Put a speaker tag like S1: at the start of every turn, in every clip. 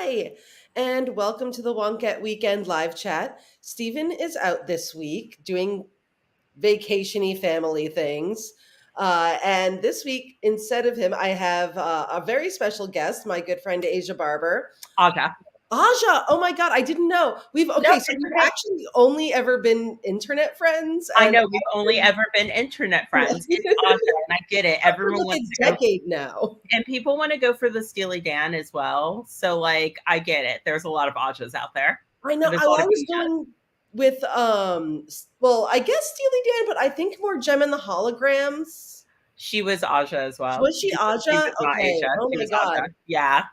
S1: Hi, and welcome to the Wonket Weekend live chat. Stephen is out this week doing vacationy family things. And this week, instead of him, I have a very special guest, my good friend Aja Barber.
S2: Aja.
S1: Aja, oh my God, I didn't know.
S2: No,
S1: So
S2: it's
S1: we've
S2: okay.
S1: actually only ever been internet friends.
S2: I
S1: And
S2: know we've only ever been internet friends. It's Aja, and I get it.
S1: for
S2: Everyone
S1: like
S2: wants
S1: a
S2: to go,
S1: decade now.
S2: and people want to go for the Steely Dan as well. So, like, I get it. There's a lot of Ajas out there.
S1: I know.
S2: There's a
S1: I
S2: lot of
S1: was
S2: Ajas.
S1: going with well, I guess Steely Dan, but I think more Gem and the Holograms.
S2: She was Aja as well.
S1: Was she
S2: She
S1: Aja?
S2: was not
S1: Okay.
S2: Asia.
S1: Oh
S2: She
S1: my
S2: was Aja.
S1: God.
S2: Yeah.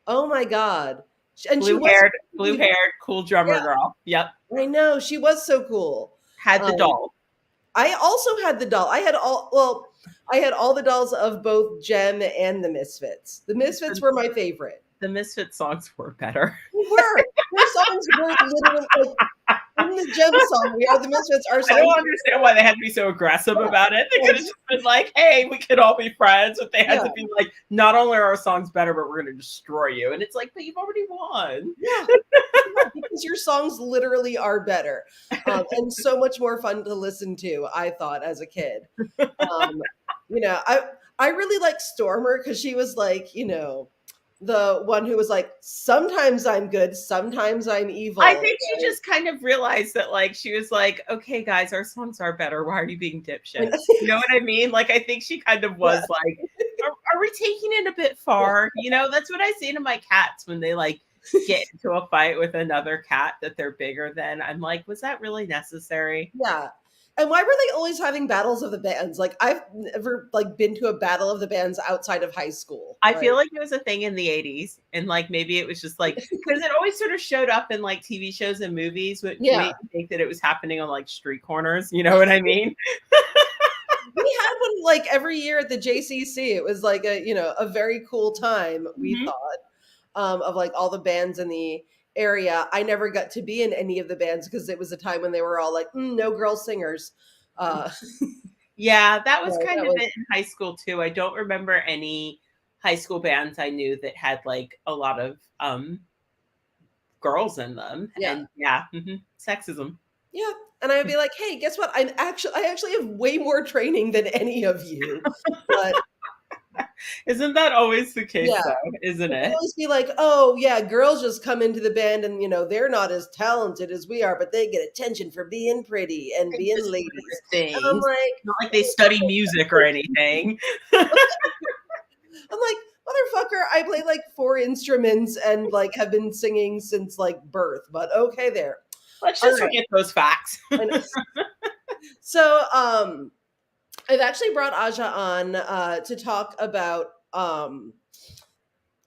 S1: Oh my God. And she
S2: Blue
S1: was
S2: haired, blue
S1: really,
S2: haired, cool drummer girl. Yep.
S1: yeah, I know. She was so cool.
S2: Had the
S1: Um,
S2: doll.
S1: I also had the doll. I had all the dolls of both Gem and the Misfits. The Misfits
S2: The,
S1: were my favorite.
S2: the Misfit songs were better.
S1: They were. Their songs were literally like in the Gem song, We Are the Misfits, our
S2: I don't
S1: songs.
S2: understand why they had to be so aggressive
S1: Yeah.
S2: about it. They could have just been like, hey, we could all be friends. But they had
S1: Yeah.
S2: to be like, not only are our songs better, but we're going to destroy you. And it's like, but you've already won.
S1: Yeah. Because your songs literally are better and so much more fun to listen to, I thought, as a kid. Um, I really like Stormer because she was like, the one who was like, sometimes I'm good, sometimes I'm evil.
S2: I think she just kind of realized that, like, she was like, okay, guys, our songs are better. Why are you being dipshits? You know what I mean? Like, I think she kind of was like, are we taking it a bit far? You know, that's what I say to my cats when they like get into a fight with another cat that they're bigger than. I'm like, was that really necessary?
S1: Yeah. And why were they always having battles of the bands? Like I've never like been to a battle of the bands outside of high school.
S2: I feel like it was a thing in the 80s. And like maybe it was just like because it always sort of showed up in like TV shows and movies, which made me think that it was happening on like street corners. You know what I mean?
S1: We had one like every year at the JCC. It was like a very cool time, we thought, of like all the bands in the area. I never got to be in any of the bands because it was a time when they were all like, no girl singers.
S2: Yeah, that was kind of it in high school too. I don't remember any high school bands I knew that had like a lot of girls in them.
S1: Yeah.
S2: And sexism.
S1: Yeah. And I would be like, hey, guess what? I actually have way more training than any of you. But
S2: isn't that always the case though? Isn't it?
S1: Always be like, oh yeah, girls just come into the band and they're not as talented as we are, but they get attention for being pretty and being ladies. And I'm like,
S2: not like they study music or anything.
S1: I'm like, motherfucker, I play like 4 instruments and like have been singing since like birth, but okay there.
S2: Let's just forget those facts.
S1: So I've actually brought Aja on to talk about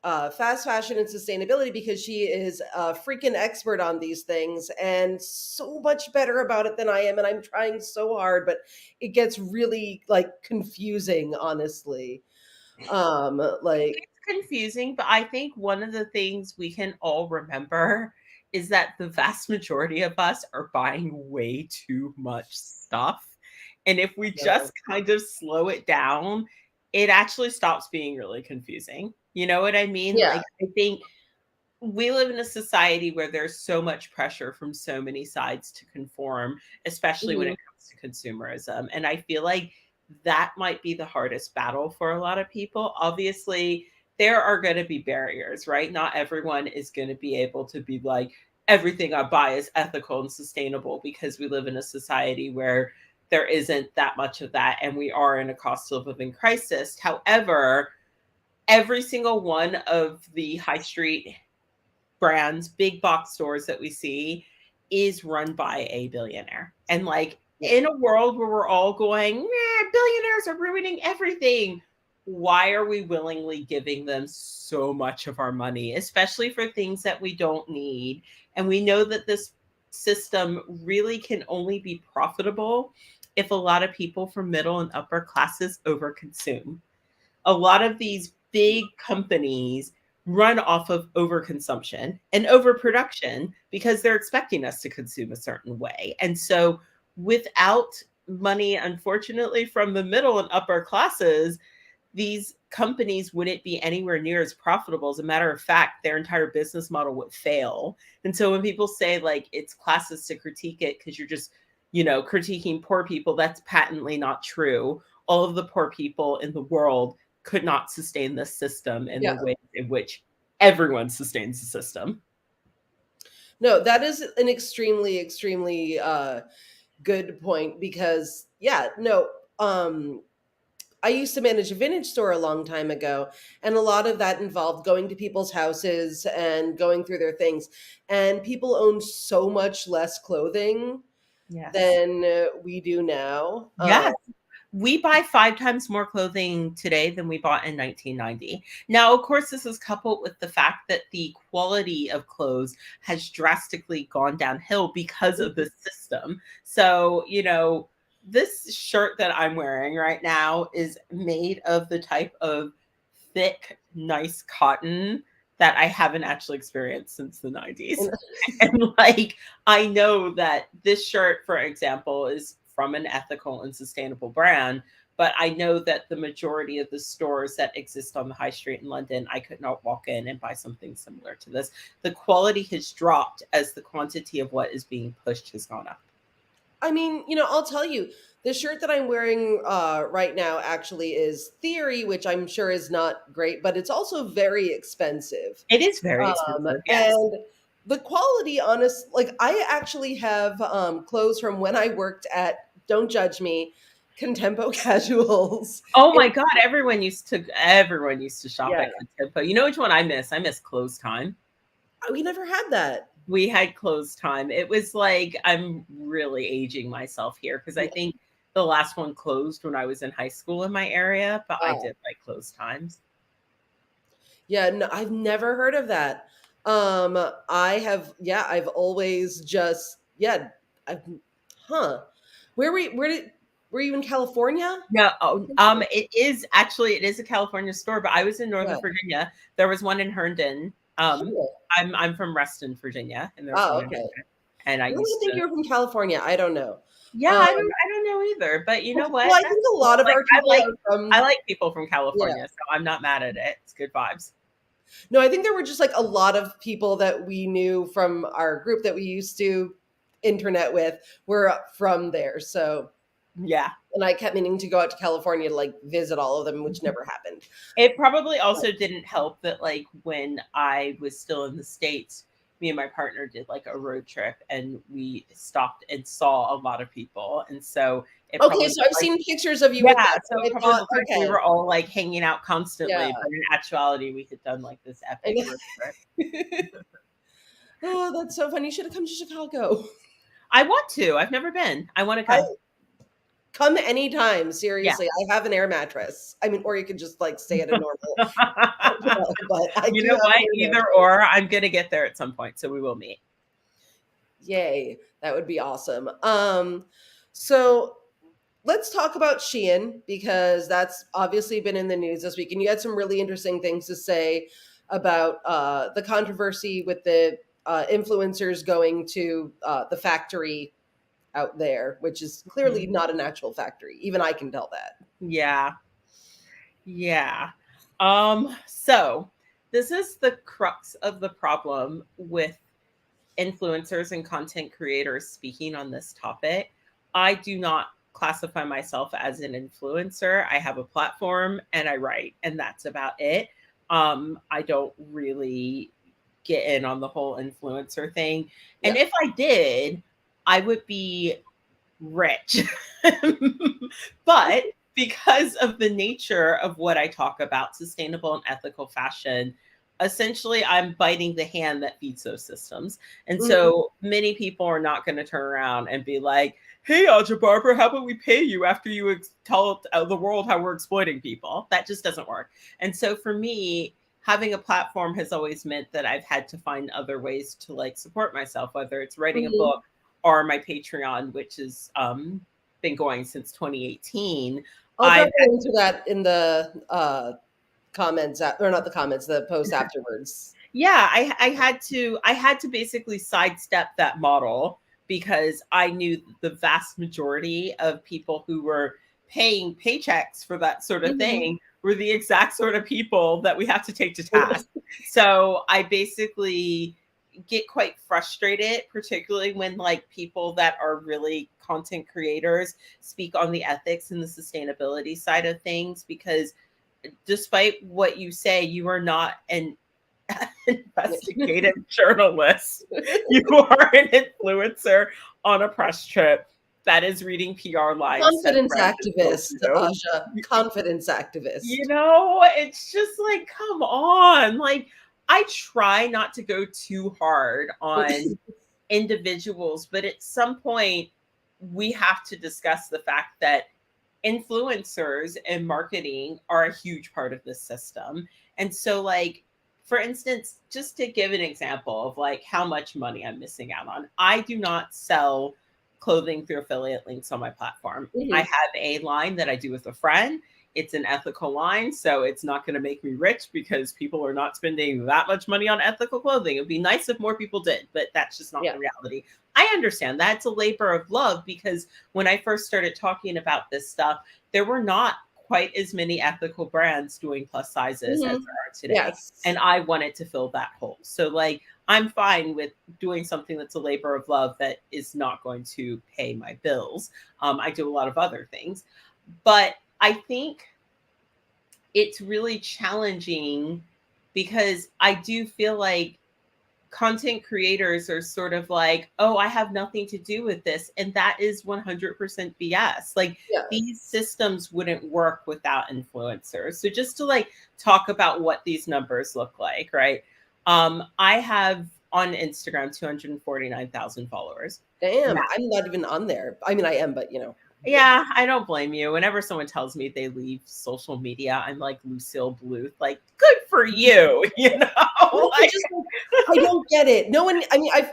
S1: fast fashion and sustainability because she is a freaking expert on these things and so much better about it than I am. And I'm trying so hard, but it gets really like confusing, honestly.
S2: It's confusing, but I think one of the things we can all remember is that the vast majority of us are buying way too much stuff. And if we just kind of slow it down, it actually stops being really confusing. You know what I mean?
S1: Yeah.
S2: Like, I think we live in a society where there's so much pressure from so many sides to conform, especially when it comes to consumerism. And I feel like that might be the hardest battle for a lot of people. Obviously, there are going to be barriers, right? Not everyone is going to be able to be like, everything I buy is ethical and sustainable because we live in a society where there isn't that much of that. And we are in a cost of living crisis. However, every single one of the high street brands, big box stores that we see is run by a billionaire. And like in a world where we're all going, billionaires are ruining everything, why are we willingly giving them so much of our money, especially for things that we don't need? And we know that this system really can only be profitable if a lot of people from middle and upper classes overconsume. A lot of these big companies run off of overconsumption and overproduction because they're expecting us to consume a certain way. And so without money, unfortunately, from the middle and upper classes, these companies wouldn't be anywhere near as profitable. As a matter of fact, their entire business model would fail. And so when people say like it's classist to critique it because you're just, critiquing poor people, that's patently not true. All of the poor people in the world could not sustain this system in the
S1: Yeah.
S2: way in which everyone sustains the system.
S1: No, that is an extremely, extremely good point because, yeah, no, I used to manage a vintage store a long time ago, and a lot of that involved going to people's houses and going through their things. And people own so much less clothing
S2: Yes.
S1: than we do now.
S2: Yes. We buy 5 times more clothing today than we bought in 1990. Now, of course, this is coupled with the fact that the quality of clothes has drastically gone downhill because of the system. So, this shirt that I'm wearing right now is made of the type of thick, nice cotton that I haven't actually experienced since the 90s. And like, I know that this shirt, for example, is from an ethical and sustainable brand, but I know that the majority of the stores that exist on the high street in London, I could not walk in and buy something similar to this. The quality has dropped as the quantity of what is being pushed has gone up.
S1: I mean, I'll tell you, the shirt that I'm wearing right now actually is Theory, which I'm sure is not great, but it's also very expensive.
S2: It is very expensive, yes.
S1: And the quality, like I actually have clothes from when I worked at, don't judge me, Contempo Casuals.
S2: Oh my God, everyone used to shop
S1: Yeah,
S2: at Contempo. You know which one I miss? I miss Clothes Time.
S1: we never had that.
S2: We had Clothes Time. It was like, I'm really aging myself here because I
S1: Yeah.
S2: think the last one closed when I was in high school in my area, but I
S1: Wow.
S2: did like Clothes Times.
S1: Yeah, no, I've never heard of that. I've always just, I've, huh. Were you in California?
S2: No, it is a California store, but I was in
S1: Yeah.
S2: Northern Virginia. There was one in Herndon.
S1: Cool.
S2: I'm from Reston, Virginia, and there's one
S1: Oh,
S2: in
S1: okay.
S2: Herndon. And I
S1: I don't
S2: used
S1: think
S2: to,
S1: you're from California. I don't know.
S2: yeah,
S1: Um,
S2: I don't know either, but you know what?
S1: well, I think
S2: That's
S1: a
S2: cool.
S1: lot of
S2: Like
S1: our people are
S2: I
S1: from,
S2: like people from
S1: yeah.
S2: California, so I'm not mad at it. It's good vibes.
S1: No, I think there were just like a lot of people that we knew from our group that we used to internet with were from there. So,
S2: Yeah.
S1: and I kept meaning to go out to California to like visit all of them, which never happened.
S2: It probably also didn't help that, like, when I was still in the States, me and my partner did like a road trip and we stopped and saw a lot of people. And so it
S1: Okay,
S2: probably
S1: so
S2: looked
S1: I've
S2: like,
S1: seen pictures of you with
S2: yeah,
S1: that.
S2: so
S1: So
S2: it
S1: I
S2: probably
S1: thought,
S2: looked like we
S1: okay,
S2: were all like hanging out
S1: yeah.
S2: constantly, but in actuality, we had done like this epic road trip.
S1: Oh, that's so funny. You should have come to Chicago.
S2: I want to. I've never been. I want to
S1: I
S2: come.
S1: come anytime.
S2: Yeah.
S1: Seriously, I have an air mattress. I mean, or you could just like stay at a normal hotel, but I
S2: You
S1: do
S2: know
S1: have
S2: what?
S1: an air
S2: Either
S1: mattress.
S2: or, I'm going to get there at some point, so we will meet.
S1: Yay, that would be awesome. So let's talk about Shein because that's obviously been in the news this week, and you had some really interesting things to say about the controversy with the influencers going to the factory out there, which is clearly
S2: Mhm.
S1: not an actual factory. Even I can tell that.
S2: Yeah. Yeah. So this is the crux of the problem with influencers and content creators speaking on this topic. I do not classify myself as an influencer. I have a platform and I write, and that's about it. I don't really get in on the whole influencer thing. And
S1: Yeah.
S2: if I did, I would be rich. But because of the nature of what I talk about, sustainable and ethical fashion, essentially I'm biting the hand that feeds those systems. And
S1: Mhm.
S2: so many people are not going to turn around and be like, hey, Aja Barber, how about we pay you after you tell the world how we're exploiting people? That just doesn't work. And so for me, having a platform has always meant that I've had to find other ways to like support myself, whether it's writing a
S1: Mhm.
S2: book or my Patreon, which has been going since 2018.
S1: I'll
S2: I've
S1: jump into that in the comments, or not the comments, the post afterwards.
S2: Yeah, I had to basically sidestep that model because I knew the vast majority of people who were paying paychecks for that sort of
S1: Mhm.
S2: thing we're the exact sort of people that we have to take to task. So I basically get quite frustrated, particularly when like people that are really content creators speak on the ethics and the sustainability side of things, because despite what you say, you are not an investigative journalist. You are an influencer on a press trip that is reading PR lines that
S1: Confidence
S2: friends have told
S1: activist,
S2: you.
S1: Aja. Confidence activist.
S2: It's just like, come on. Like, I try not to go too hard on individuals, but at some point, we have to discuss the fact that influencers and marketing are a huge part of this system. And so, like, for instance, just to give an example of like how much money I'm missing out on, I do not sell clothing through affiliate links on my platform. I
S1: Mhm.
S2: have a line that I do with a friend. It's an ethical line, so it's not going to make me rich because people are not spending that much money on ethical clothing. It would be nice if more people did, but that's just not
S1: Yeah.
S2: the reality. I understand that it's a labor of love, because when I first started talking about this stuff, there were not quite as many ethical brands doing plus sizes as there
S1: Mhm.
S2: are today.
S1: Yes.
S2: And I wanted to fill that hole. So, like, I'm fine with doing something that's a labor of love that is not going to pay my bills. I do a lot of other things. But I think it's really challenging because I do feel like content creators are sort of like, oh, I have nothing to do with this. And that is 100% BS. Like, these
S1: Yes.
S2: systems wouldn't work without influencers. So just to like talk about what these numbers look like, right? I have on Instagram 249,000 followers.
S1: Damn.
S2: Now,
S1: I'm not even on there. I mean, I am, but
S2: yeah, I don't blame you. Whenever someone tells me they leave social media, I'm like Lucille Bluth, like, good for you,
S1: I
S2: like,
S1: just I don't get it. No one. I mean, I'm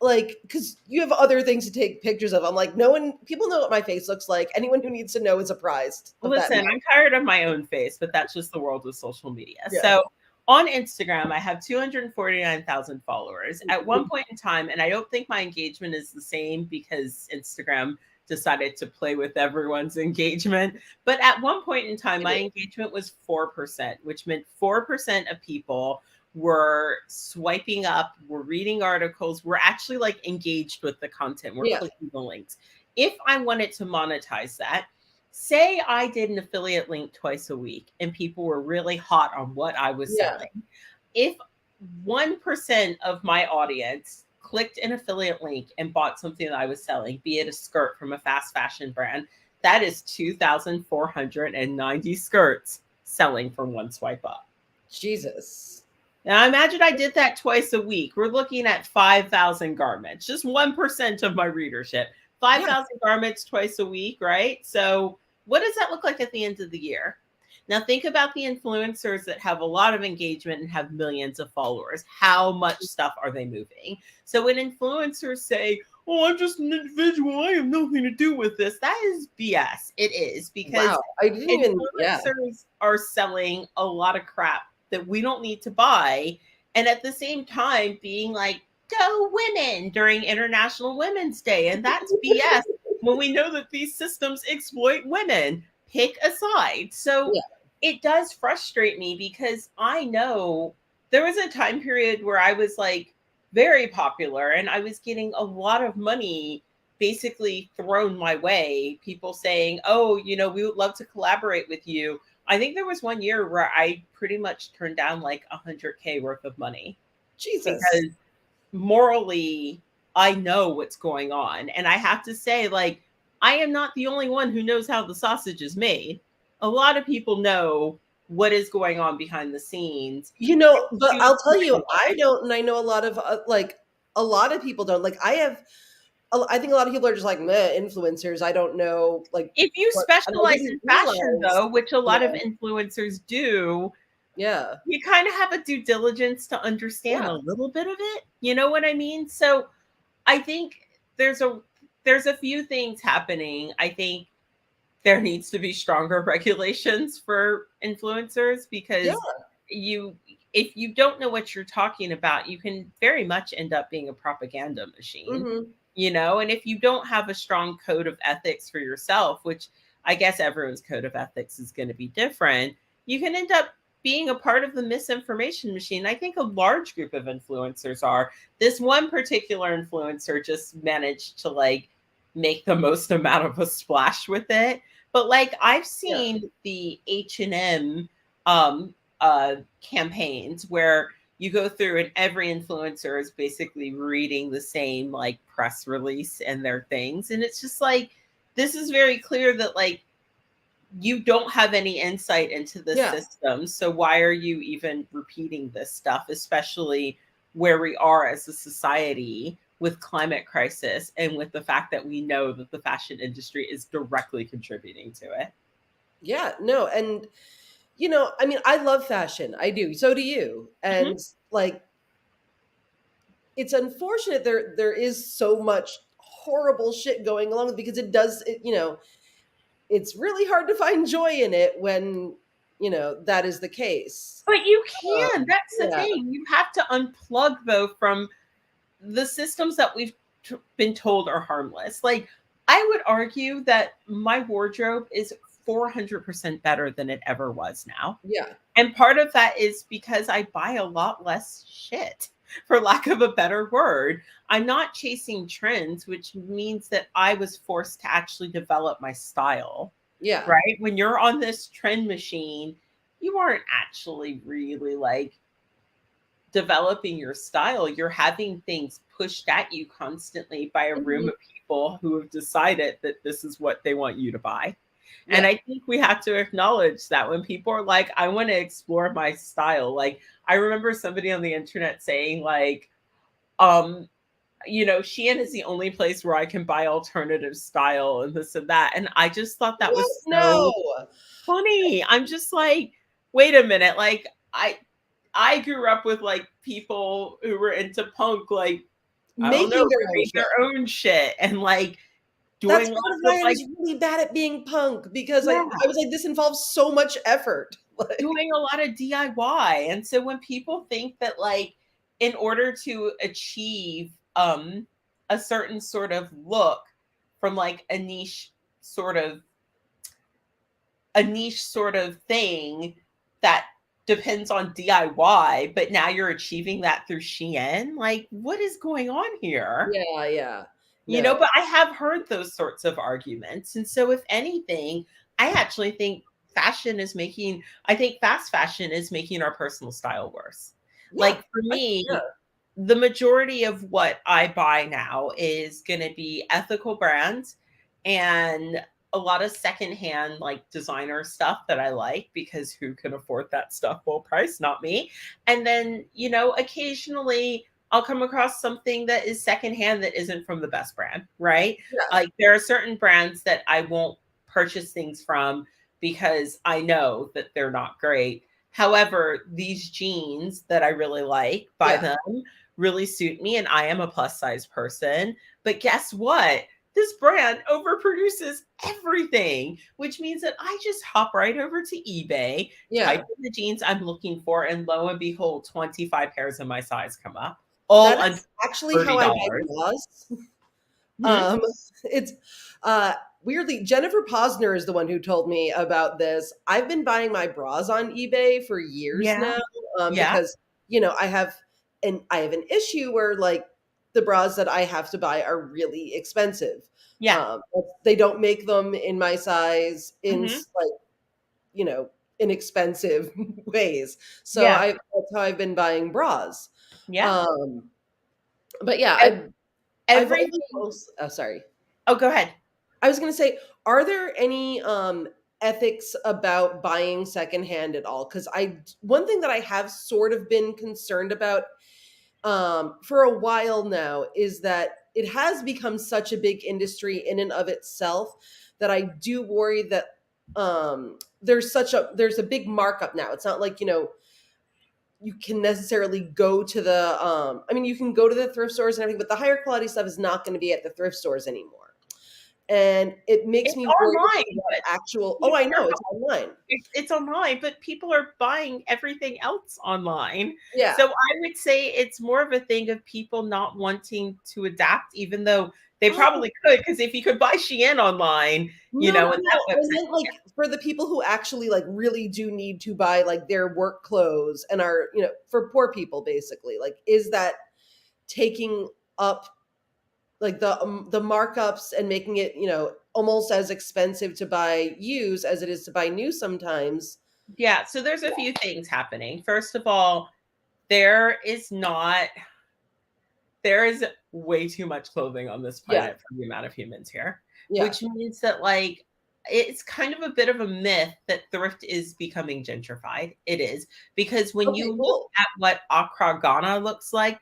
S1: like, because you have other things to take pictures of. I'm like, no one. People know what my face looks like. Anyone who needs to know is apprised of that.
S2: listen, I'm tired of my own face, but that's just the world with social media.
S1: Yeah.
S2: So on Instagram, I have 249,000 followers at one point in time. And I don't think my engagement is the same because Instagram decided to play with everyone's engagement. But at one point in time, my engagement was 4%, which meant 4% of people were swiping up, were reading articles, were actually like engaged with the content, we're
S1: Yeah.
S2: clicking the links. If I wanted to monetize that, say I did an affiliate link twice a week and people were really hot on what I was
S1: Yeah.
S2: selling. If 1% of my audience clicked an affiliate link and bought something that I was selling, be it a skirt from a fast fashion brand, that is 2,490 skirts selling from one swipe up.
S1: Jesus.
S2: Now imagine I did that twice a week. We're looking at 5,000 garments, just 1% of my readership. 5,000 garments twice a week, right? So what does that look like at the end of the year? Now think about the influencers that have a lot of engagement and have millions of followers. How much stuff are they moving? So when influencers say, "Oh, I'm just an individual, I have nothing to do with this," that is BS. It is, because
S1: Wow. I didn't even. Yeah.
S2: influencers are selling a lot of crap that we don't need to buy. And at the same time, being like, go women during International Women's Day. And that's BS when we know that these systems exploit women. Pick a side. So
S1: Yeah.
S2: it does frustrate me because I know there was a time period where I was like very popular and I was getting a lot of money basically thrown my way. People saying, oh, we would love to collaborate with you. I think there was one year where I pretty much turned down like 100K worth of money
S1: Jesus.
S2: because morally, I know what's going on. And I have to say, like, I am not the only one who knows how the sausage is made. A lot of people know what is going on behind the scenes.
S1: But I'll tell you, I don't, and I know a lot of like a lot of people don't. Like I think a lot of people are just like meh, influencers. I don't know, like
S2: If you
S1: what I
S2: specialize
S1: didn't
S2: in fashion,
S1: realize.
S2: though, which a lot of
S1: Yeah.
S2: influencers do,
S1: Yeah.
S2: you kind of have a due diligence to understand
S1: Yeah.
S2: a little bit of it. You know what I mean? So I think there's a there's a few things happening. I think there needs to be stronger regulations for influencers
S1: Yeah.
S2: because you if you don't know what you're talking about, you can very much end up being a propaganda machine.
S1: Hmm.
S2: And if you don't have a strong code of ethics for yourself, which I guess everyone's code of ethics is going to be different, you can end up being a part of the misinformation machine. I think a large group of influencers are. This one particular influencer just managed to like make the most amount of a splash with it. But like I've
S1: Yeah.
S2: seen the H&M campaigns where you go through and every influencer is basically reading the same like press release and their things, and it's just like, this is very clear that like you don't have any insight into the
S1: Yeah.
S2: system, so why are you even repeating this stuff, especially where we are as a society with climate crisis and with the fact that we know that the fashion industry is directly contributing to it.
S1: Yeah, no, and I mean, I love fashion. I do. So do you.
S2: Mhm.
S1: And like, it's unfortunate there is so much horrible shit going along with, because it's really hard to find joy in it when, that is the case.
S2: But you can. That's the
S1: Yeah.
S2: thing. You have to unplug though from the systems that we've been told are harmless. Like, I would argue that my wardrobe is 400% better than it ever was now.
S1: Yeah.
S2: And part of that is because I buy a lot less shit, for lack of a better word. I'm not chasing trends, which means that I was forced to actually develop my style,
S1: Yeah.
S2: right? When you're on this trend machine, you aren't actually really like developing your style. You're having things pushed at you constantly by a room
S1: Mhm.
S2: of people who have decided that this is what they want you to buy. And
S1: Yeah.
S2: I think we have to acknowledge that when people are like, I want to explore my style. Like, I remember somebody on the internet saying, like, um, Shein is the only place where I can buy alternative style and this and that. And I just thought that
S1: What?
S2: was
S1: No.
S2: so funny. I'm just like, wait a minute. Like, I grew up with like people who were into punk, like, I don't know,
S1: Making their own
S2: ripping
S1: shit.
S2: their own shit and like
S1: That's
S2: doing
S1: part of
S2: lots of
S1: why I
S2: like,
S1: was really bad at being punk, because I
S2: yeah,
S1: was like, this involves so much effort. Like,
S2: doing a lot of DIY. And so when people think that like in order to achieve a certain sort of look from like sort of a niche sort of thing that depends on DIY, but now you're achieving that through Shein. Like, what is going on here?
S1: yeah, yeah. No.
S2: But I have heard those sorts of arguments. And so, if anything, I actually think I think fast fashion is making our personal style worse.
S1: Yeah.
S2: Like, for
S1: Yeah.
S2: me, the majority of what I buy now is going to be ethical brands and a lot of secondhand like designer stuff that I like, because who can afford that stuff full price? Not me. And then, occasionally I'll come across something that is secondhand that isn't from the best brand, right?
S1: Yeah.
S2: Like there are certain brands that I won't purchase things from because I know that they're not great. However, these jeans that I really like, buy
S1: Yeah.
S2: them, really suit me, and I am a plus size person. But guess what? This brand overproduces everything, which means that I just hop right over to eBay, type
S1: Yeah.
S2: in the jeans I'm looking for, and lo and behold, 25 pairs of my size come up,
S1: That
S2: all under
S1: is actually how I buy
S2: $30.
S1: bras.
S2: Hmm?
S1: Um, it's uh weirdly, Jennifer Posner is the one who told me about this. I've been buying my bras on eBay for years
S2: Yeah.
S1: now,
S2: Yeah.
S1: because I have an issue where like the bras that I have to buy are really expensive.
S2: Yeah.
S1: They don't make them in my size
S2: Hmm.
S1: like you know inexpensive ways. So
S2: Yeah.
S1: that's how I've been buying bras.
S2: Yeah.
S1: Um, but yeah,
S2: Ev-
S1: I've only
S2: Everything.
S1: oh, sorry.
S2: Oh, go ahead.
S1: I was going to say, are there any ethics about buying secondhand at all? Because one thing that I have sort of been concerned about for a while now is that it has become such a big industry in and of itself that I do worry that there's a big markup now. It's not like you can necessarily go to the I mean, you can go to the thrift stores and everything, but the higher quality stuff is not going to be at the thrift stores anymore, and it makes
S2: It's
S1: me worried
S2: online,
S1: about
S2: but
S1: actual oh, I
S2: people are
S1: know, it's online.
S2: it's online, but people are buying everything else online.
S1: Yeah.
S2: So I would say it's more of a thing of people not wanting to adapt, even though They
S1: Oh,
S2: probably could, because if you could buy Shein online,
S1: no, no,
S2: and
S1: no.
S2: that
S1: I
S2: website.
S1: meant like for the people who actually like really do need to buy like their work clothes and are, for poor people basically. Like, is that taking up like the markups and making it, almost as expensive to buy used as it is to buy new sometimes?
S2: Yeah, so there's a few things happening. First of all, there is not there is way too much clothing on this
S1: Yeah,
S2: planet for the amount of humans here,
S1: yeah.
S2: which means that like it's kind of a bit of a myth that thrift is becoming gentrified. It is, because when
S1: Okay,
S2: you look
S1: cool.
S2: at what Accra, Ghana looks like,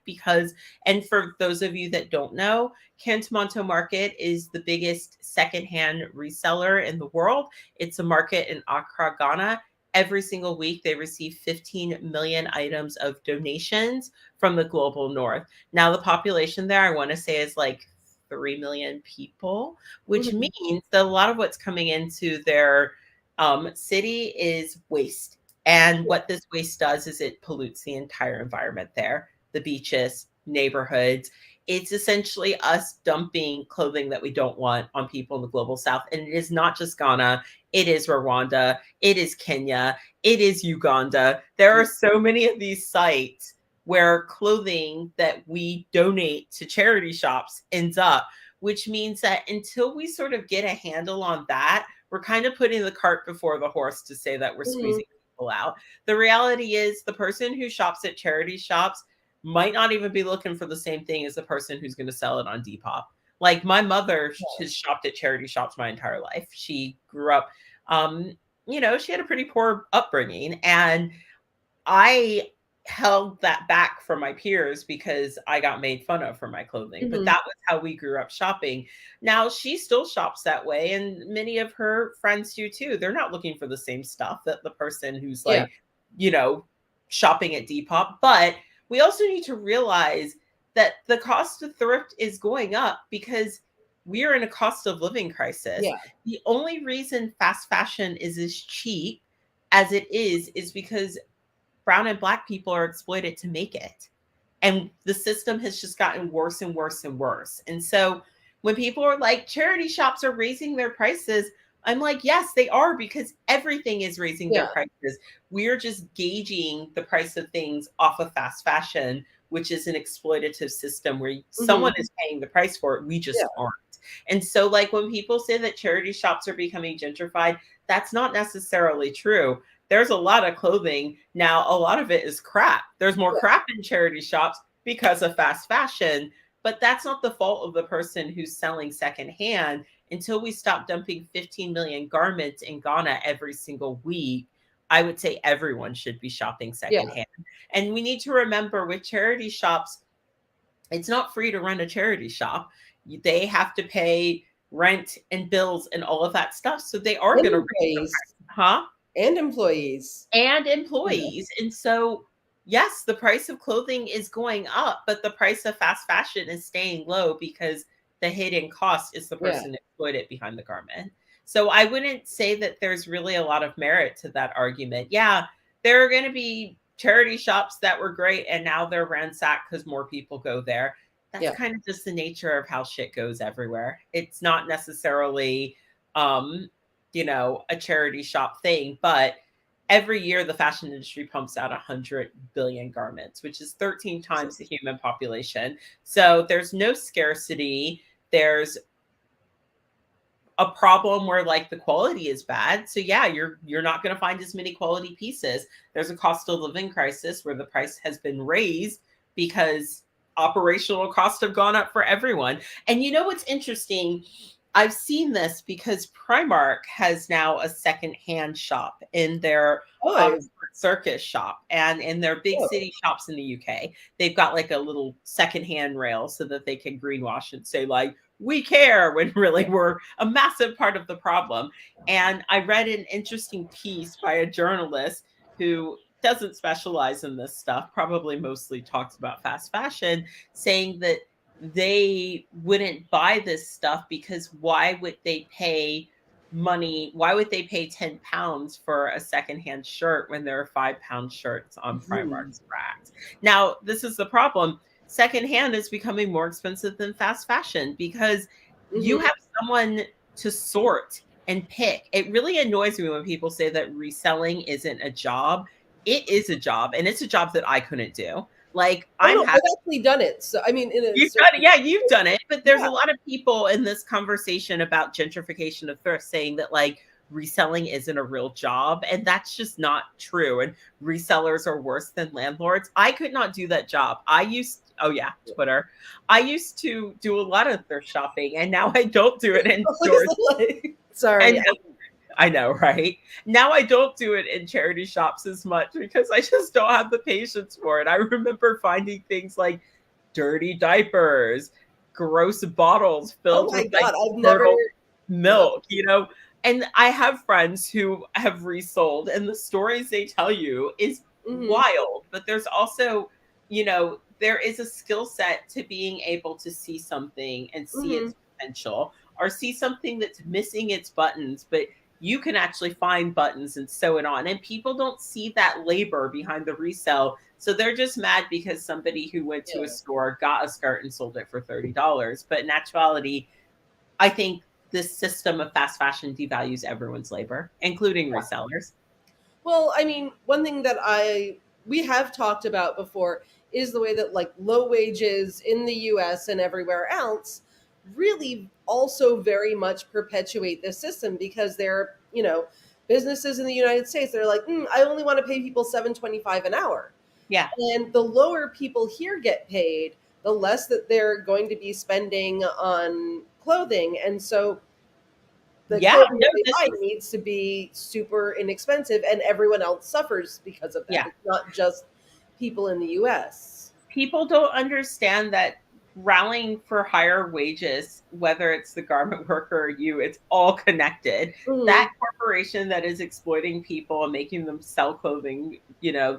S2: and for those of you that don't know, Cantamonto Market is the biggest secondhand reseller in the world. It's a market in Accra, Ghana. Every single week, they receive 15 million items of donations from the global north. Now, the population there, I want to say, is like 3 million people, which
S1: Mhm.
S2: means that a lot of what's coming into their city is waste. And
S1: Yeah.
S2: what this waste does is it pollutes the entire environment there, the beaches, neighborhoods. It's essentially us dumping clothing that we don't want on people in the global south. And it is not just Ghana, it is Rwanda, it is Kenya, it is Uganda. There are so many of these sites where clothing that we donate to charity shops ends up, which means that until we sort of get a handle on that, we're kind of putting the cart before the horse to say that we're
S1: Mhm.
S2: squeezing people out. The reality is the person who shops at charity shops might not even be looking for the same thing as the person who's going to sell it on Depop. Like my mother has shopped at charity shops my entire life. She grew up, um, she had a pretty poor upbringing, and I held that back from my peers because I got made fun of for my clothing, but
S1: Mhm.
S2: that was how we grew up shopping. Now she still shops that way, and many of her friends do too. They're not looking for the same stuff that the person who's
S1: Yeah.
S2: like, you know, shopping at Depop. But we also need to realize that the cost of thrift is going up because we are in a cost of living crisis.
S1: Yeah.
S2: The only reason fast fashion is as cheap as it is because brown and black people are exploited to make it. And the system has just gotten worse and worse and worse. And so when people are like, charity shops are raising their prices, I'm like, yes, they are, because everything is raising their
S1: Yeah.
S2: prices. We're just gauging the price of things off of fast fashion, which is an exploitative system where someone
S1: Mhm.
S2: is paying the price for it. We
S1: Yeah.
S2: just aren't. And so, like, when people say that charity shops are becoming gentrified, that's not necessarily true. There's a lot of clothing. Now, a lot of it is crap. There's more
S1: Yeah.
S2: crap in charity shops because of fast fashion, but that's not the fault of the person who's selling secondhand. Until we stop dumping 15 million garments in Ghana every single week, I would say everyone should be shopping
S1: Yeah.
S2: secondhand. And we need to remember, with charity shops, it's not free to run a charity shop. They have to pay rent and bills and all of that stuff. So they are
S1: And
S2: going to raise the
S1: employees.
S2: price. Huh?
S1: And employees.
S2: And
S1: Yeah.
S2: employees. And so, yes, the price of clothing is going up, but the price of fast fashion is staying low because the hidden cost is the
S1: Yeah.
S2: person exploited behind the garment. So I wouldn't say that there's really a lot of merit to that argument. Yeah, there are going to be charity shops that were great and now they're ransacked because more people go there. That's
S1: Yeah.
S2: kind of just the nature of how shit goes everywhere. It's not necessarily a charity shop thing, but every year the fashion industry pumps out 100 billion garments, which is 13 times the human population. So there's no scarcity. There's a problem where like the quality is bad. So yeah, you're not going to find as many quality pieces. There's a cost of living crisis where the price has been raised because operational costs have gone up for everyone. And you know what's interesting? I've seen this because Primark has now a secondhand shop in their
S1: Oh.
S2: Oxford Circus shop, and in their big
S1: Oh.
S2: city shops in the UK. They've got like a little secondhand rail so that they can greenwash and say like, we care, when really we're a massive part of the problem. And I read an interesting piece by a journalist who doesn't specialize in this stuff, probably mostly talks about fast fashion, saying that they wouldn't buy this stuff because why would they pay money? Why would they pay £10 for a secondhand shirt when there are £5 shirts on
S1: Mhm.
S2: Primark's racks? Now, this is the problem. secondhand is becoming more expensive than fast fashion because you
S1: Mhm.
S2: have someone to sort and pick. It really annoys me when people say that reselling isn't a job. It is a job, and it's a job that I couldn't do. Like,
S1: Oh,
S2: I'm
S1: no,
S2: happy
S1: I've actually done it. So, I mean, in a
S2: you've done it.
S1: certain
S2: Yeah, you've done it. But there's
S1: yeah.
S2: a lot of people in this conversation about gentrification of thrift saying that like reselling isn't a real job. And that's just not true. And resellers are worse than landlords. I could not do that job. Oh yeah, Twitter. I used to do a lot of thrift shopping and now I don't do it in stores.
S1: Like, sorry.
S2: And I know, right? Now I don't do it in charity shops as much because I just don't have the patience for it. I remember finding things like dirty diapers, gross bottles
S1: Oh
S2: filled
S1: my
S2: with like
S1: god, I've never
S2: curdled
S1: no.
S2: milk, And I have friends who have resold, and the stories they tell you is
S1: Mhm.
S2: wild. But there's also, there is a skill set to being able to see something and see
S1: Mhm.
S2: its potential or see something that's missing its buttons, but you can actually find buttons and sew it on. And people don't see that labor behind the resale. So they're just mad because somebody who went to a
S1: Yeah.
S2: store got a skirt and sold it for $30. But in actuality, I think this system of fast fashion devalues everyone's labor, including resellers.
S1: Well, I mean, one thing that we have talked about before is the way that like low wages in the US and everywhere else really also very much perpetuate this system because they're, businesses in the United States, they're like, I only want to pay people 7.25 an hour.
S2: Yeah.
S1: And the lower people here get paid, the less that they're going to be spending on clothing. And so the
S2: Yeah.
S1: clothing
S2: No,
S1: that they
S2: this
S1: buy
S2: is,
S1: needs to be super inexpensive, and everyone else suffers because of that.
S2: yeah.
S1: It's not just people in the US.
S2: People don't understand that rallying for higher wages, whether it's the garment worker or you, it's all connected. That
S1: Hmm.
S2: corporation that is exploiting people and making them sell clothing,
S1: Yeah.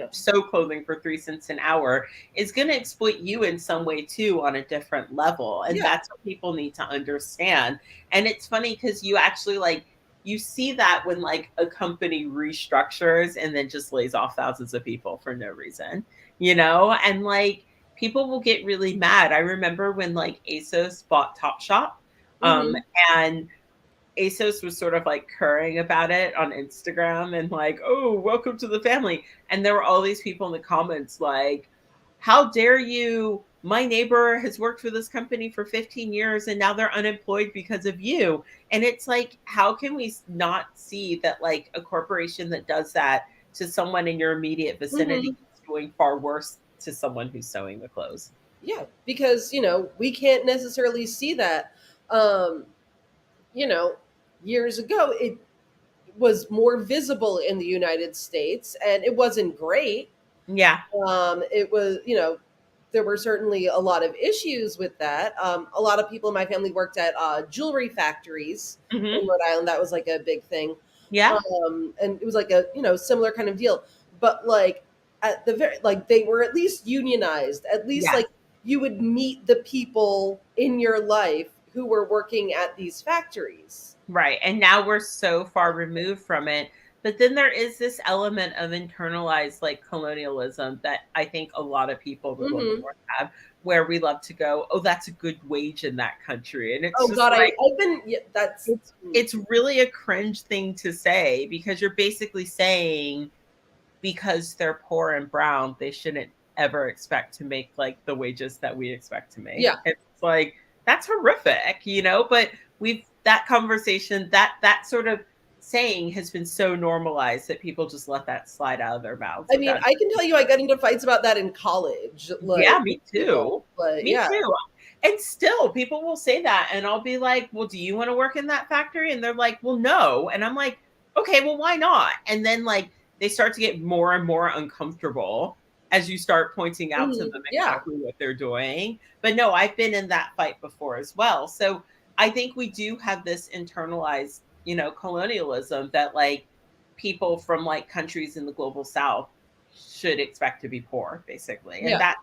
S2: sew clothing for 3 cents an hour is going to exploit you in some way too on a different level. And
S1: Yeah.
S2: that's what people need to understand. And it's funny because you actually like, you see that when like a company restructures and then just lays off thousands of people for no reason, and like people will get really mad. I remember when like ASOS bought Topshop, um,
S1: Hmm.
S2: and ASOS was sort of like curring about it on Instagram and like, oh, welcome to the family. And there were all these people in the comments like, how dare you? My neighbor has worked for this company for 15 years and now they're unemployed because of you. And it's like, how can we not see that like a corporation that does that to someone in your immediate vicinity
S1: Hmm.
S2: is doing far worse to someone who's sewing the clothes?
S1: Yeah, because we can't necessarily see that. Um, you know, Years ago, it was more visible in the United States, and it wasn't great.
S2: Yeah.
S1: It was, there were certainly a lot of issues with that. A lot of people in my family worked at jewelry factories
S2: Hmm.
S1: in Rhode Island. That was like a big thing.
S2: Yeah.
S1: And it was like a, similar kind of deal. But like at the very, like they were at least unionized. At least
S2: Yes.
S1: like you would meet the people in your life who were working at these factories.
S2: Right. And now we're so far removed from it. But then there is this element of internalized like colonialism that I think a lot of people that live in the
S1: Hmm.
S2: North have, where we love to go, oh, that's a good wage in that country. And it's
S1: Oh
S2: just
S1: God,
S2: like,
S1: I've been, yeah, that's,
S2: it's really a cringe thing to say because you're basically saying because they're poor and brown, they shouldn't ever expect to make like the wages that we expect to make.
S1: yeah.
S2: It's like that's horrific, but we've that conversation, that sort of saying has been so normalized that people just let that slide out of their mouths
S1: I mean,
S2: without.
S1: I can tell you I got into fights about that in college, like
S2: Yeah,
S1: with
S2: me
S1: people.
S2: too.
S1: But
S2: Me
S1: yeah.
S2: too. And still, people will say that, and I'll be like, "Well, do you want to work in that factory?" And they're like, "Well, no." And I'm like, "Okay, well, why not?" And then like they start to get more and more uncomfortable as you start pointing out to
S1: Mhm.
S2: them
S1: Yeah.
S2: exactly what they're doing. But no, I've been in that fight before as well. So I think we do have this internalized, colonialism that like people from like countries in the global south should expect to be poor, basically. And
S1: Yeah.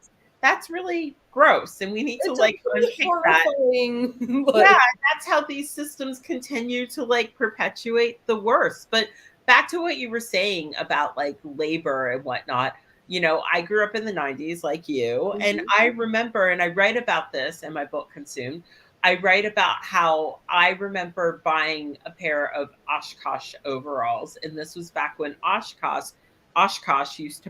S2: that's really gross, and we need to
S1: It's a
S2: like
S1: pretty
S2: unpick that.
S1: horrifying,
S2: Yeah,
S1: like,
S2: that's how these systems continue to like perpetuate the worst. But back to what you were saying about like labor and whatnot, You know, I grew up in the 90s like you, and
S1: Mhm.
S2: I remember, and I write about this in my book Consumed. I write about how I remember buying a pair of Oshkosh overalls, and this was back when Oshkosh used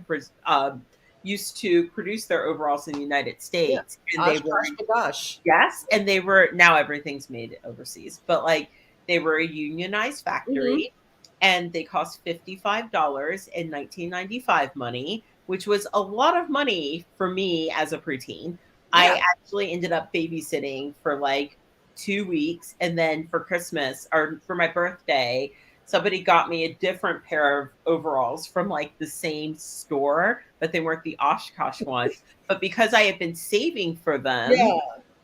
S2: to produce their overalls in the United
S1: Yeah.
S2: States, and they were,
S1: Oshkosh bagosh.
S2: yes, and they were, now everything's made overseas, but like they were a unionized
S1: Mhm.
S2: factory, and they cost $55 in 1995 money, which was a lot of money for me as a preteen.
S1: Yeah.
S2: I actually ended up babysitting for like 2 weeks, and then for Christmas or for my birthday, somebody got me a different pair of overalls from like the same store, but they weren't the Oshkosh ones. But because I had been saving for them,
S1: Yeah.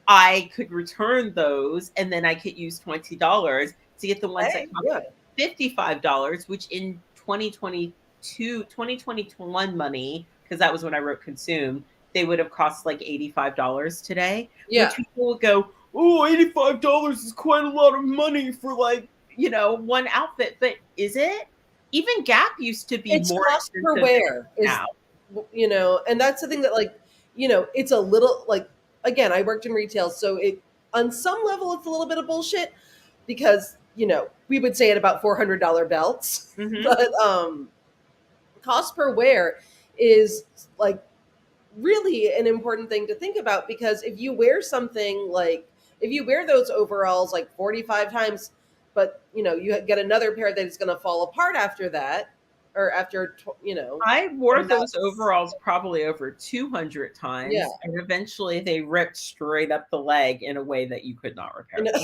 S2: I could return those, and then I could use $20 to get the ones that
S1: Hey,
S2: cost
S1: yeah.
S2: $55, which in 2021 money, because that was when I wrote Consumed, they would have cost like $85 today,
S1: Yeah.
S2: which people would go, oh, $85 is quite a lot of money for like, you know, one outfit. But is it? Even Gap used to be
S1: It's
S2: more
S1: cost per
S2: expensive than
S1: wear is,
S2: now.
S1: and that's the thing that, like, it's a little like, again, I worked in retail, so it, on some level, it's a little bit of bullshit because, we would say at about $400 belts,
S2: Hmm.
S1: but cost per wear is like really an important thing to think about, because if you wear something like, if you wear those overalls like 45 times, but you get another pair that is going to fall apart after that, or after
S2: I wore
S1: and
S2: those
S1: that's,
S2: overalls probably over 200
S1: yeah.
S2: times, and eventually they ripped straight up the leg in a way that you could not
S1: you
S2: repair
S1: know
S2: them.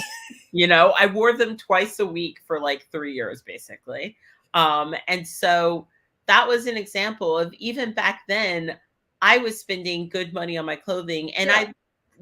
S2: You know, I wore them twice a week for like 3 years basically. And so that was an example of, even back then, I was spending good money on my clothing, and
S1: yeah.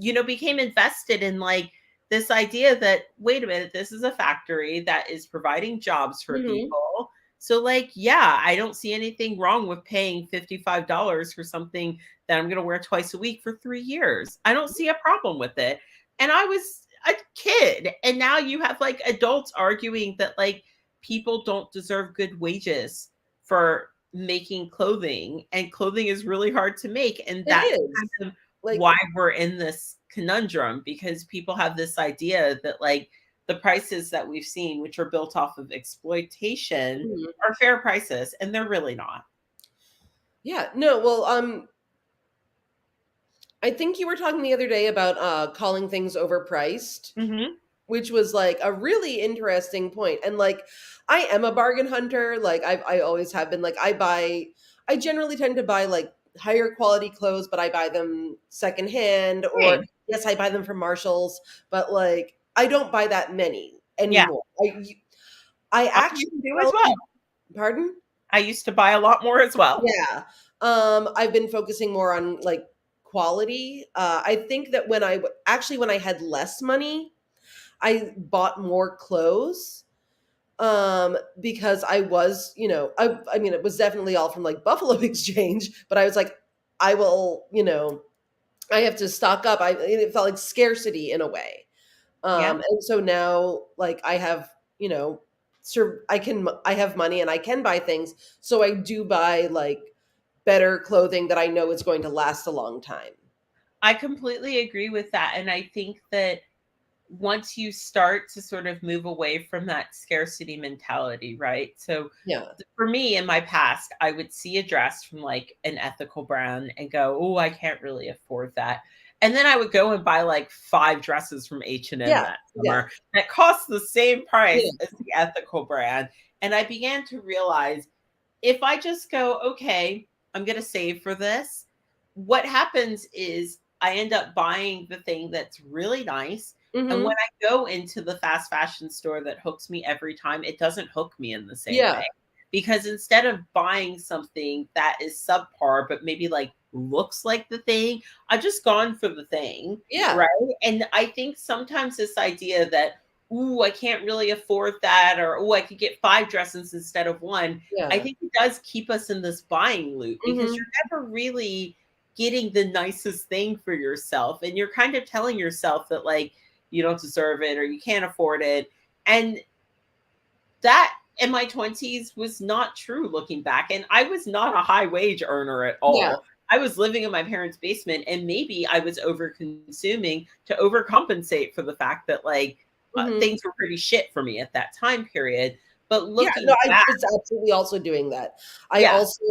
S2: I, became invested in like this idea that, wait a minute, this is a factory that is providing jobs for
S1: Hmm.
S2: people. So, like, yeah, I don't see anything wrong with paying $55 for something that I'm going to wear twice a week for 3 years. I don't see a problem with it. And I was a kid. And now you have like adults arguing that like people don't deserve good wages for making clothing, and clothing is really hard to make. And
S1: It
S2: that's
S1: is
S2: kind of
S1: like,
S2: why we're in this conundrum, because people have this idea that like the prices that we've seen, which are built off of exploitation,
S1: mhm.
S2: are fair prices, and they're really not.
S1: Yeah, no, well, I think you were talking the other day about calling things overpriced,
S2: Mhm.
S1: which was like a really interesting point. And like, I am a bargain hunter. Like, I always have been. Like, I generally tend to buy like higher quality clothes, but I buy them secondhand, or
S2: Same.
S1: yes, I buy them from Marshalls, but like, I don't buy that many
S2: Yeah,
S1: anymore. I
S2: I
S1: actually
S2: used to do as well.
S1: probably, pardon?
S2: I used to buy a lot more as well.
S1: Yeah. I've been focusing more on like quality. I think that when I had less money, I bought more clothes, because I was, I mean, it was definitely all from like Buffalo Exchange, but I was like, I will, I have to stock up. It felt like scarcity in a way.
S2: Yeah.
S1: And so now, like, I have, I have money and I can buy things. So I do buy like better clothing that I know is going to last a long time.
S2: I completely agree with that, and I think that once you start to sort of move away from that scarcity mentality, right? So
S1: Yeah.
S2: for me in my past, I would see a dress from like an ethical brand and go, "Oh, I can't really afford that." And then I would go and buy like 5 dresses from H&M
S1: Yeah.
S2: that
S1: Yeah.
S2: summer that cost the same price
S1: Yeah.
S2: as the ethical brand. And I began to realize, if I just go, okay, I'm going to save for this, what happens is I end up buying the thing that's really nice. And when
S1: Hmm.
S2: I go into the fast fashion store that hooks me every time, it doesn't hook me in the same
S1: Yeah.
S2: way. Because instead of buying something that is subpar, but maybe like looks like the thing, I've just gone for the thing.
S1: Yeah.
S2: Right. And I think sometimes this idea that, ooh, I can't really afford that, or ooh, I could get 5 dresses instead of one, I
S1: Yeah.
S2: think it does keep us in this buying loop, because
S1: Hmm.
S2: you're never really getting the nicest thing for yourself. And you're kind of telling yourself that, like, you don't deserve it or you can't afford it. And that in my 20s was not true looking back. And I was not a high wage earner at
S1: Yeah.
S2: all. I was living in my parents' basement, and maybe I was over consuming to overcompensate for the fact that like
S1: Mhm.
S2: things were pretty shit for me at that time period. But
S1: Yeah, no,
S2: looking
S1: I
S2: back,
S1: was absolutely also doing that. I
S2: yeah,
S1: also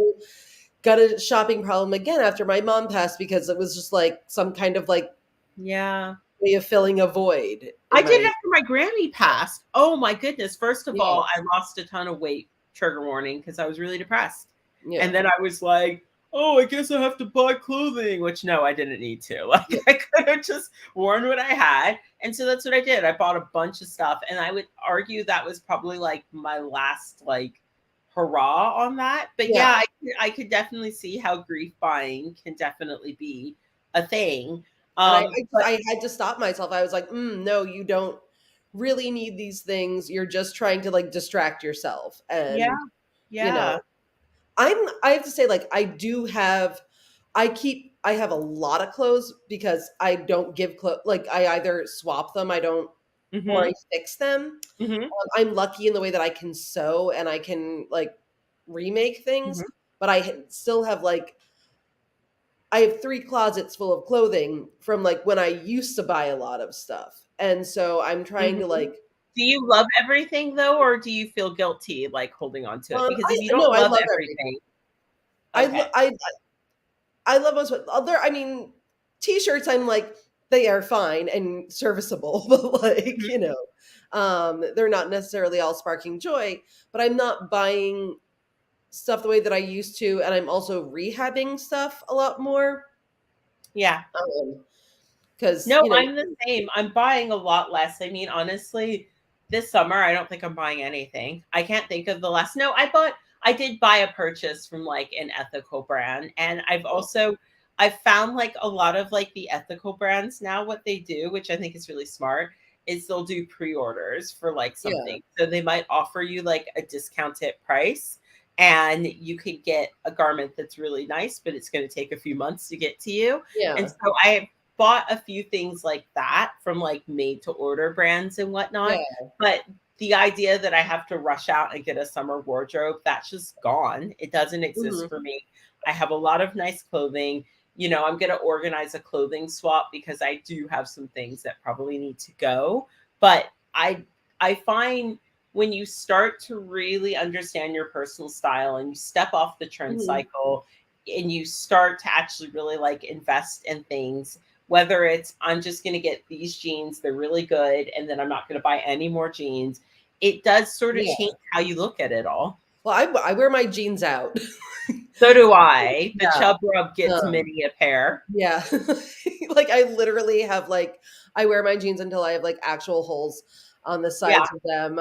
S1: got a shopping problem again after my mom passed because it was just like some kind of like
S2: yeah.
S1: way of filling a void
S2: I
S1: in
S2: did it
S1: my
S2: after my Grammy passed. Oh my goodness. First of
S1: yeah,
S2: all, I lost a ton of weight, trigger warning, because I was really depressed.
S1: yeah,
S2: And then I was like, oh, I guess I have to buy clothing, which no, I didn't need to. Like
S1: yeah,
S2: I could have just worn what I had. And so that's what I did. I bought a bunch of stuff. And I would argue that was probably like my last like hurrah on that. But
S1: yeah.
S2: yeah, I could definitely see how grief buying can definitely be a thing.
S1: And
S2: But
S1: I had to stop myself. I was like, no, you don't really need these things. You're just trying to like distract yourself.
S2: yeah,
S1: And, you
S2: yeah.
S1: know, I have to say, like, I have a lot of clothes because I don't give clothes, like, I either swap them, I don't, or I
S2: Mhm,
S1: fix them.
S2: mhm,
S1: I'm lucky in the way that I can sew and I can like remake things,
S2: mhm,
S1: but still have like I have 3 closets full of clothing from, like, when I used to buy a lot of stuff, and so I'm trying
S2: mhm.
S1: to, like,
S2: Do you love everything though, or do you feel guilty, like, holding on to it? Because
S1: I
S2: if you
S1: no,
S2: don't
S1: I
S2: love
S1: love everything.
S2: everything
S1: I lo
S2: okay.
S1: I love most other I mean, T-shirts, I'm like, they are fine and serviceable, but, like,
S2: Mhm,
S1: they're not necessarily all sparking joy, but I'm not buying stuff the way that I used to, and I'm also rehabbing stuff a lot more,
S2: yeah.
S1: because
S2: No, I'm the same. I'm buying a lot less. I mean, honestly, this summer, I don't think I'm buying anything. I can't think of the last no, I did buy a purchase from, like, an ethical brand, and I've found, like, a lot of, like, the ethical brands now, what they do, which I think is really smart, is they'll do pre-orders for, like,
S1: yeah,
S2: something. So they might offer you, like, a discounted price, and you could get a garment that's really nice, but it's gonna take a few months to get to you, and
S1: yeah,
S2: so I bought a few things like that from like made to order brands and whatnot.
S1: yeah,
S2: But the idea that I have to rush out and get a summer wardrobe, that's just gone. It doesn't exist
S1: mhm,
S2: for me. I have a lot of nice clothing. I'm going to organize a clothing swap because I do have some things that probably need to go. But I find when you start to really understand your personal style and you step off the trend
S1: mhm,
S2: cycle and you start to actually really like invest in things, whether it's I'm just going to get these jeans, they're really good, and then I'm not going to buy any more jeans. It does sort of
S1: yeah.
S2: change how you look at it all.
S1: Well, I wear my jeans out.
S2: So do I. The
S1: Yeah,
S2: chub rub gets
S1: um,
S2: many a pair.
S1: yeah. Like, I literally have, like I wear my jeans until I have, like, actual holes on the
S2: Yeah.
S1: sides of them,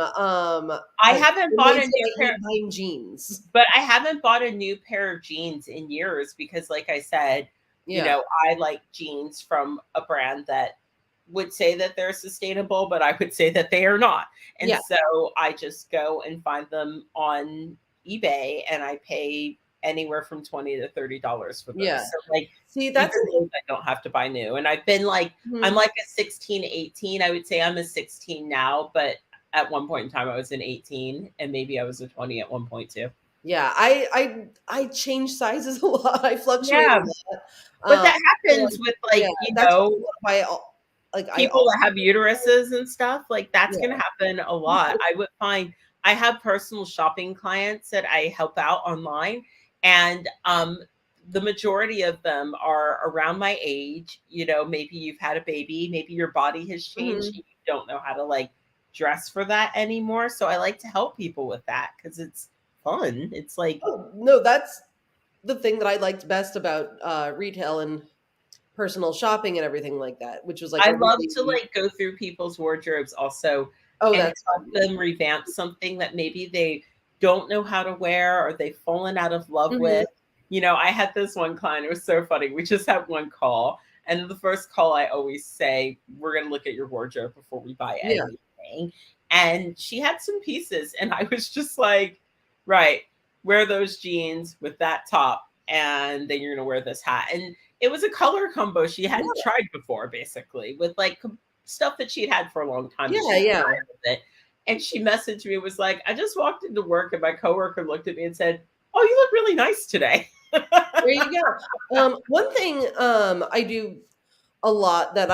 S2: I
S1: but
S2: haven't bought a
S1: roommates say
S2: new
S1: I
S2: pair,
S1: hate buying jeans.
S2: but I haven't bought a new pair of jeans in years because, like I said,
S1: Yeah,
S2: I like jeans from a brand that would say that they're sustainable, but I would say that they are not. And
S1: yeah,
S2: so I just go and find them on eBay and I pay anywhere from $20 to $30 for those.
S1: yeah.
S2: So like
S1: See,
S2: these
S1: that's
S2: are
S1: an
S2: things I don't have to buy new. And I've been like, I'm
S1: mhm.
S2: like a 16, 18. I would say I'm a 16 now, but at one point in time I was an 18 and maybe I was a 20 at one point too.
S1: Yeah, I change sizes a lot, I fluctuate
S2: Yeah,
S1: a lot,
S2: but that
S1: so,
S2: happens
S1: like
S2: with
S1: yeah,
S2: like,
S1: that's why I
S2: people
S1: also
S2: that have uteruses and stuff, like that's
S1: yeah.
S2: gonna happen a lot. I would find I have personal shopping clients that I help out online, and the majority of them are around my age. Maybe you've had a baby, maybe your body has changed,
S1: Mhm.
S2: you don't know how to like dress for that anymore. So I like to help people with that because it's fun. It's like
S1: Oh, no, that's the thing that I liked best about, retail and personal shopping and everything like that, which was like
S2: I
S1: a
S2: love to
S1: really
S2: like go through people's wardrobes also
S1: oh,
S2: and
S1: that's
S2: help
S1: fun.
S2: them revamp something that maybe they don't know how to wear or they've fallen out of love
S1: Mhm.
S2: with. I had this one client, it was so funny. We just had one call. And the first call, I always say, we're going to look at your wardrobe before we buy
S1: Yeah,
S2: anything. And she had some pieces. And I was just like, right, wear those jeans with that top. And then you're going to wear this hat. And it was a color combo she hadn't
S1: yeah,
S2: tried before, basically, with like stuff that she'd had for a long time, but she
S1: yeah,
S2: was
S1: yeah,
S2: fine with it. And she messaged me, was like, I just walked into work and my coworker looked at me and said, "Oh, you look really nice today."
S1: There you go. One thing I do a lot that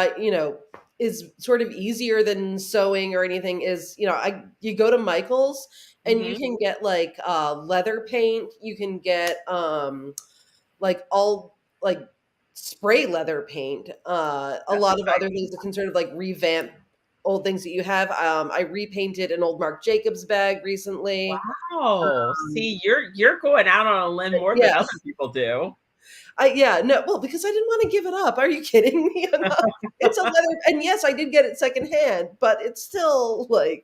S1: is sort of easier than sewing or anything is, you go to Michael's and you
S2: Mhm.
S1: can get like leather paint. You can get like all like spray leather paint. A
S2: That's
S1: lot of other
S2: exciting.
S1: things that can sort of like revamp old things that you have. I repainted an old Marc Jacobs bag recently.
S2: Wow. See, you're going out on a limb more than
S1: Yeah.
S2: other people do.
S1: Yeah, no, well, because I didn't want to give it up. Are you kidding me? It's a leather, and yes, I did get it secondhand, but it's still like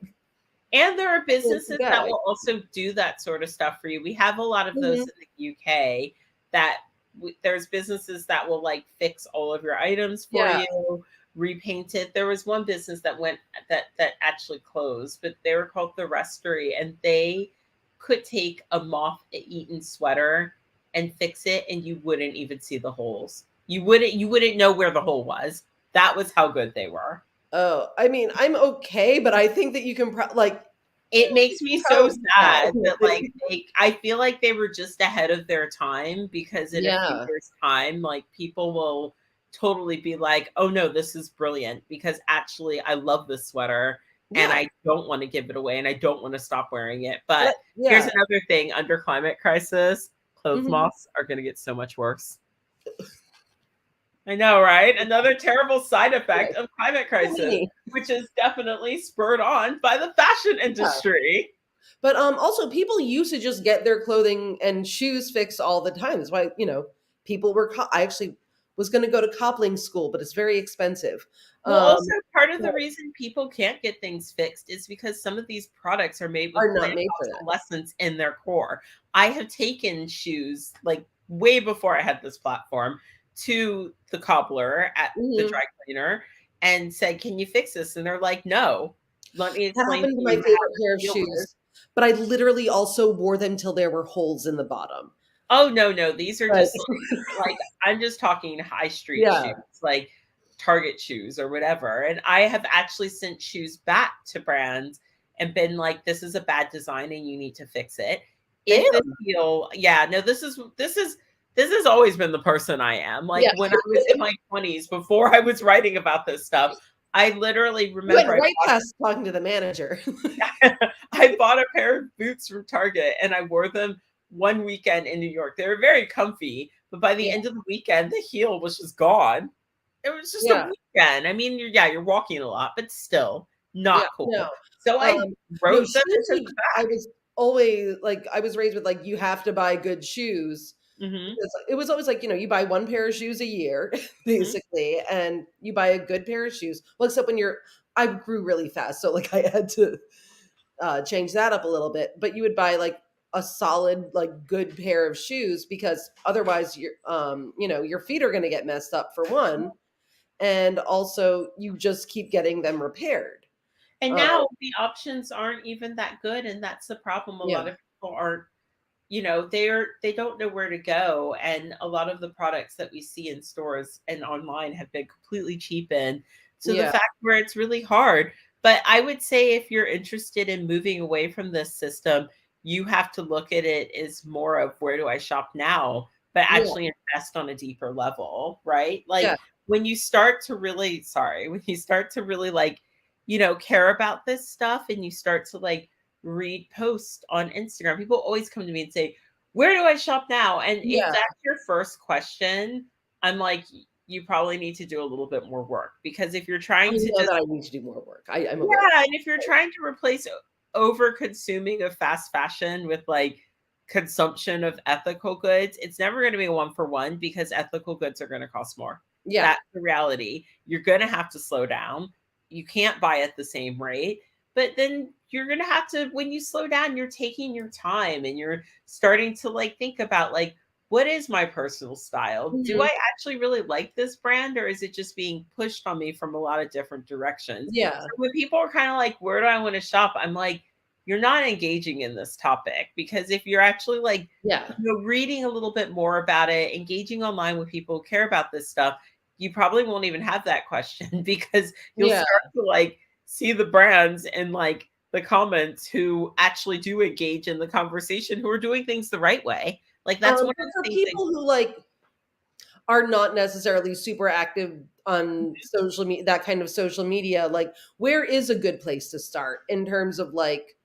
S2: And there are
S1: fancy
S2: businesses that
S1: bag.
S2: will also do that sort of stuff for you. We have a lot of those
S1: Mhm.
S2: in the UK that there's businesses that will like fix all of your items for
S1: Yeah.
S2: you, repaint it. There was one business that went that actually closed, but they were called the Restory, and they could take a moth-eaten sweater and fix it, and you wouldn't even see the holes. You wouldn't know where the hole was. That was how good they were.
S1: Oh, I mean, I'm okay, but I think that you can like
S2: It makes
S1: you
S2: me so
S1: probably
S2: sad that
S1: can.
S2: like I feel like they were just ahead of their time, because in a few
S1: Yeah.
S2: years time like people will totally be like, "Oh no, this is brilliant because actually I love this sweater and
S1: Yeah.
S2: I don't want to give it away and I don't want to stop wearing it." But here's
S1: Yeah.
S2: another thing: under climate crisis, clothes
S1: Mhm.
S2: moths are going to get so much worse. I know, right? Another terrible side effect
S1: Right.
S2: of climate crisis,
S1: Really.
S2: which is definitely spurred on by the fashion
S1: Yeah.
S2: industry.
S1: But also people used to just get their clothing and shoes fixed all the time. That's why, people were I actually was going to go to cobbling school, but it's very expensive.
S2: Well, also
S1: Um
S2: part of the
S1: but
S2: reason people can't get things fixed is because some of these products are made with
S1: are not
S2: planned
S1: made for that.
S2: obsolescence in their core. I have taken shoes like way before I had this platform to the cobbler at the
S1: Mhm.
S2: dry cleaner and said, "Can you fix this?" And they're like, "No. Let me
S1: That
S2: explain
S1: happened
S2: to
S1: to my
S2: you how
S1: favorite
S2: this
S1: pair of
S2: heel is."
S1: shoes, but I literally also wore them till there were holes in the bottom.
S2: Oh, no, no, these are
S1: Like
S2: just like I'm just talking high street
S1: yeah.
S2: shoes, like Target shoes or whatever. And I have actually sent shoes back to brands and been like, "This is a bad design and you need to fix it." If the
S1: Damn.
S2: heel, yeah, no, this has always been the person I am. Like
S1: Yeah.
S2: when I was in my 20s, before I was writing about this stuff, I literally
S1: You went
S2: remember
S1: right past talking to the manager.
S2: I bought a pair of boots from Target and I wore them one weekend in New York. They were very comfy, but by the
S1: Yeah.
S2: end of the weekend, the heel was just gone. It was just a
S1: Yeah.
S2: weekend. I mean, you're walking a lot, but still
S1: Yeah.
S2: not
S1: No.
S2: cool. So I
S1: No,
S2: wrote them and
S1: shoes
S2: took them
S1: I
S2: back.
S1: was always like I was raised with like you have to buy good shoes
S2: Mhm,
S1: because it was always like, you buy one pair of shoes a year
S2: mhm.
S1: basically and you buy a good pair of shoes. Well, except when I grew really fast, so like I had to change that up a little bit, but you would buy like a solid like good pair of shoes because otherwise your feet are going to get messed up for one, and also you just keep getting them repaired.
S2: And
S1: Um,
S2: now the options aren't even that good, and that's the problem. A
S1: yeah.
S2: lot of people aren't, they don't know where to go, and a lot of the products that we see in stores and online have been completely cheapened to the
S1: Yeah.
S2: fact where it's really hard. But I would say if you're interested in moving away from this system, you have to look at it as more of where do I shop now, but
S1: Yeah.
S2: actually invest on a deeper level, right? Like
S1: Yeah.
S2: when you start to really, sorry, when you start to really like, care about this stuff and you start to like read posts on Instagram, people always come to me and say, "Where do I shop now?" And if
S1: Yeah.
S2: that's your first question, I'm like, you probably need to do a little bit more work, because if you're
S1: I
S2: trying to
S1: know
S2: just,
S1: that I need to do more work. I'm aware.
S2: yeah, and if you're trying to replace over consuming of fast fashion with like consumption of ethical goods, it's never going to be a one for one because ethical goods are going to cost more.
S1: Yeah.
S2: That's the reality. You're going to have to slow down. You can't buy at the same rate, but then you're going to have to, when you slow down, you're taking your time and you're starting to like think about like, what is my personal style? Do
S1: Mhm.
S2: I actually really like this brand, or is it just being pushed on me from a lot of different directions?
S1: Yeah.
S2: So when people are kind of like, where do I want to shop? I'm like, you're not engaging in this topic, because if you're actually like,
S1: Yeah.
S2: reading a little bit more about it, engaging online with people who care about this stuff, you probably won't even have that question because you'll
S1: Yeah.
S2: start to like see the brands and like the comments who actually do engage in the conversation, who are doing things the right way. Like that's one of
S1: But for
S2: the things
S1: people who like are not necessarily super active on social media, that kind of social media, like where is a good place to start in terms of like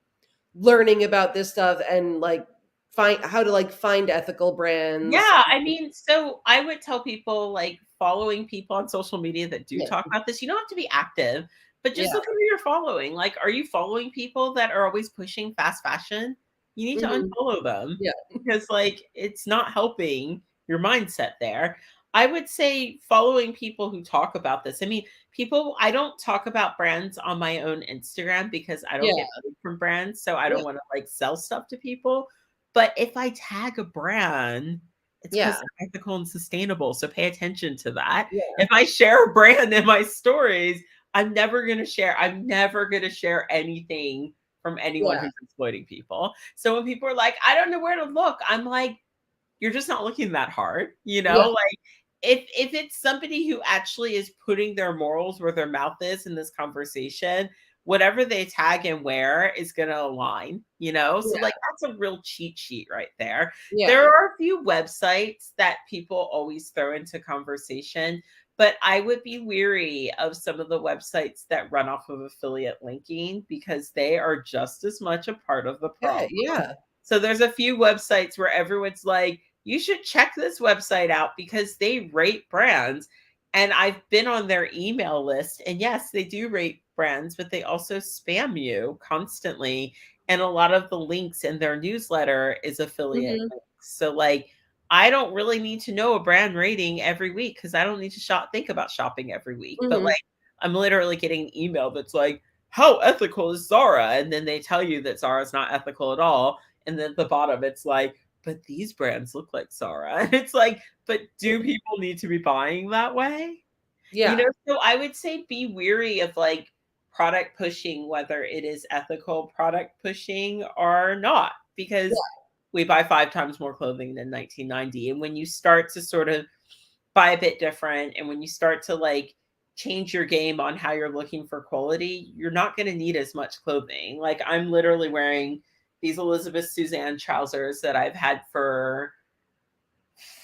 S1: learning about this stuff and like find how to like find ethical brands?
S2: yeah, I mean, so I would tell people like following people on social media that do
S1: Yeah,
S2: talk about this. You don't have to be active, but just
S1: yeah,
S2: look at who you're following. Like, are you following people that are always pushing fast fashion? You need to
S1: mhm,
S2: unfollow them
S1: yeah,
S2: because, like, it's not helping your mindset there. I would say following people who talk about this. I mean, people, I don't talk about brands on my own Instagram because I don't
S1: yeah,
S2: get paid from brands. So I
S1: yeah,
S2: don't want to like sell stuff to people. But if I tag a brand, it's
S1: yeah,
S2: because 'cause they're ethical and sustainable, so pay attention to that.
S1: yeah,
S2: If I share a brand in my stories, I'm never gonna share anything from anyone
S1: yeah,
S2: who's exploiting people. So when people are like, "I don't know where to look," I'm like, "You're just not looking that hard," you
S1: yeah,
S2: know? Like, if it's somebody who actually is putting their morals where their mouth is in this conversation, whatever they tag and wear is gonna align, you know? So, like, that's a real cheat sheet right there.
S1: yeah,
S2: There are a few websites that people always throw into conversation, but I would be weary of some of the websites that run off of affiliate linking because they are just as much a part of the
S1: yeah,
S2: problem.
S1: yeah,
S2: So there's a few websites where everyone's like, you should check this website out because they rate brands. And I've been on their email list. And yes, they do rate brands, but they also spam you constantly. And a lot of the links in their newsletter is affiliate
S1: mhm,
S2: links. So, like, I don't really need to know a brand rating every week because I don't need to think about shopping every week. But,
S1: mhm,
S2: like, I'm literally getting an email that's like, how ethical is Zara? And then they tell you that Zara is not ethical at all, and then at the bottom, it's like, but these brands look like Zara. And it's like, but do people need to be buying that way? You know,
S1: yeah,
S2: so I would say be weary of like product pushing, whether it is ethical product pushing or not, because we buy 5 times more clothing than 1990. And when you start to sort of buy a bit different, and when you start to like change your game on how you're looking for quality, you're not going to need as much clothing. Like I'm literally wearing these Elizabeth Suzanne trousers that I've had for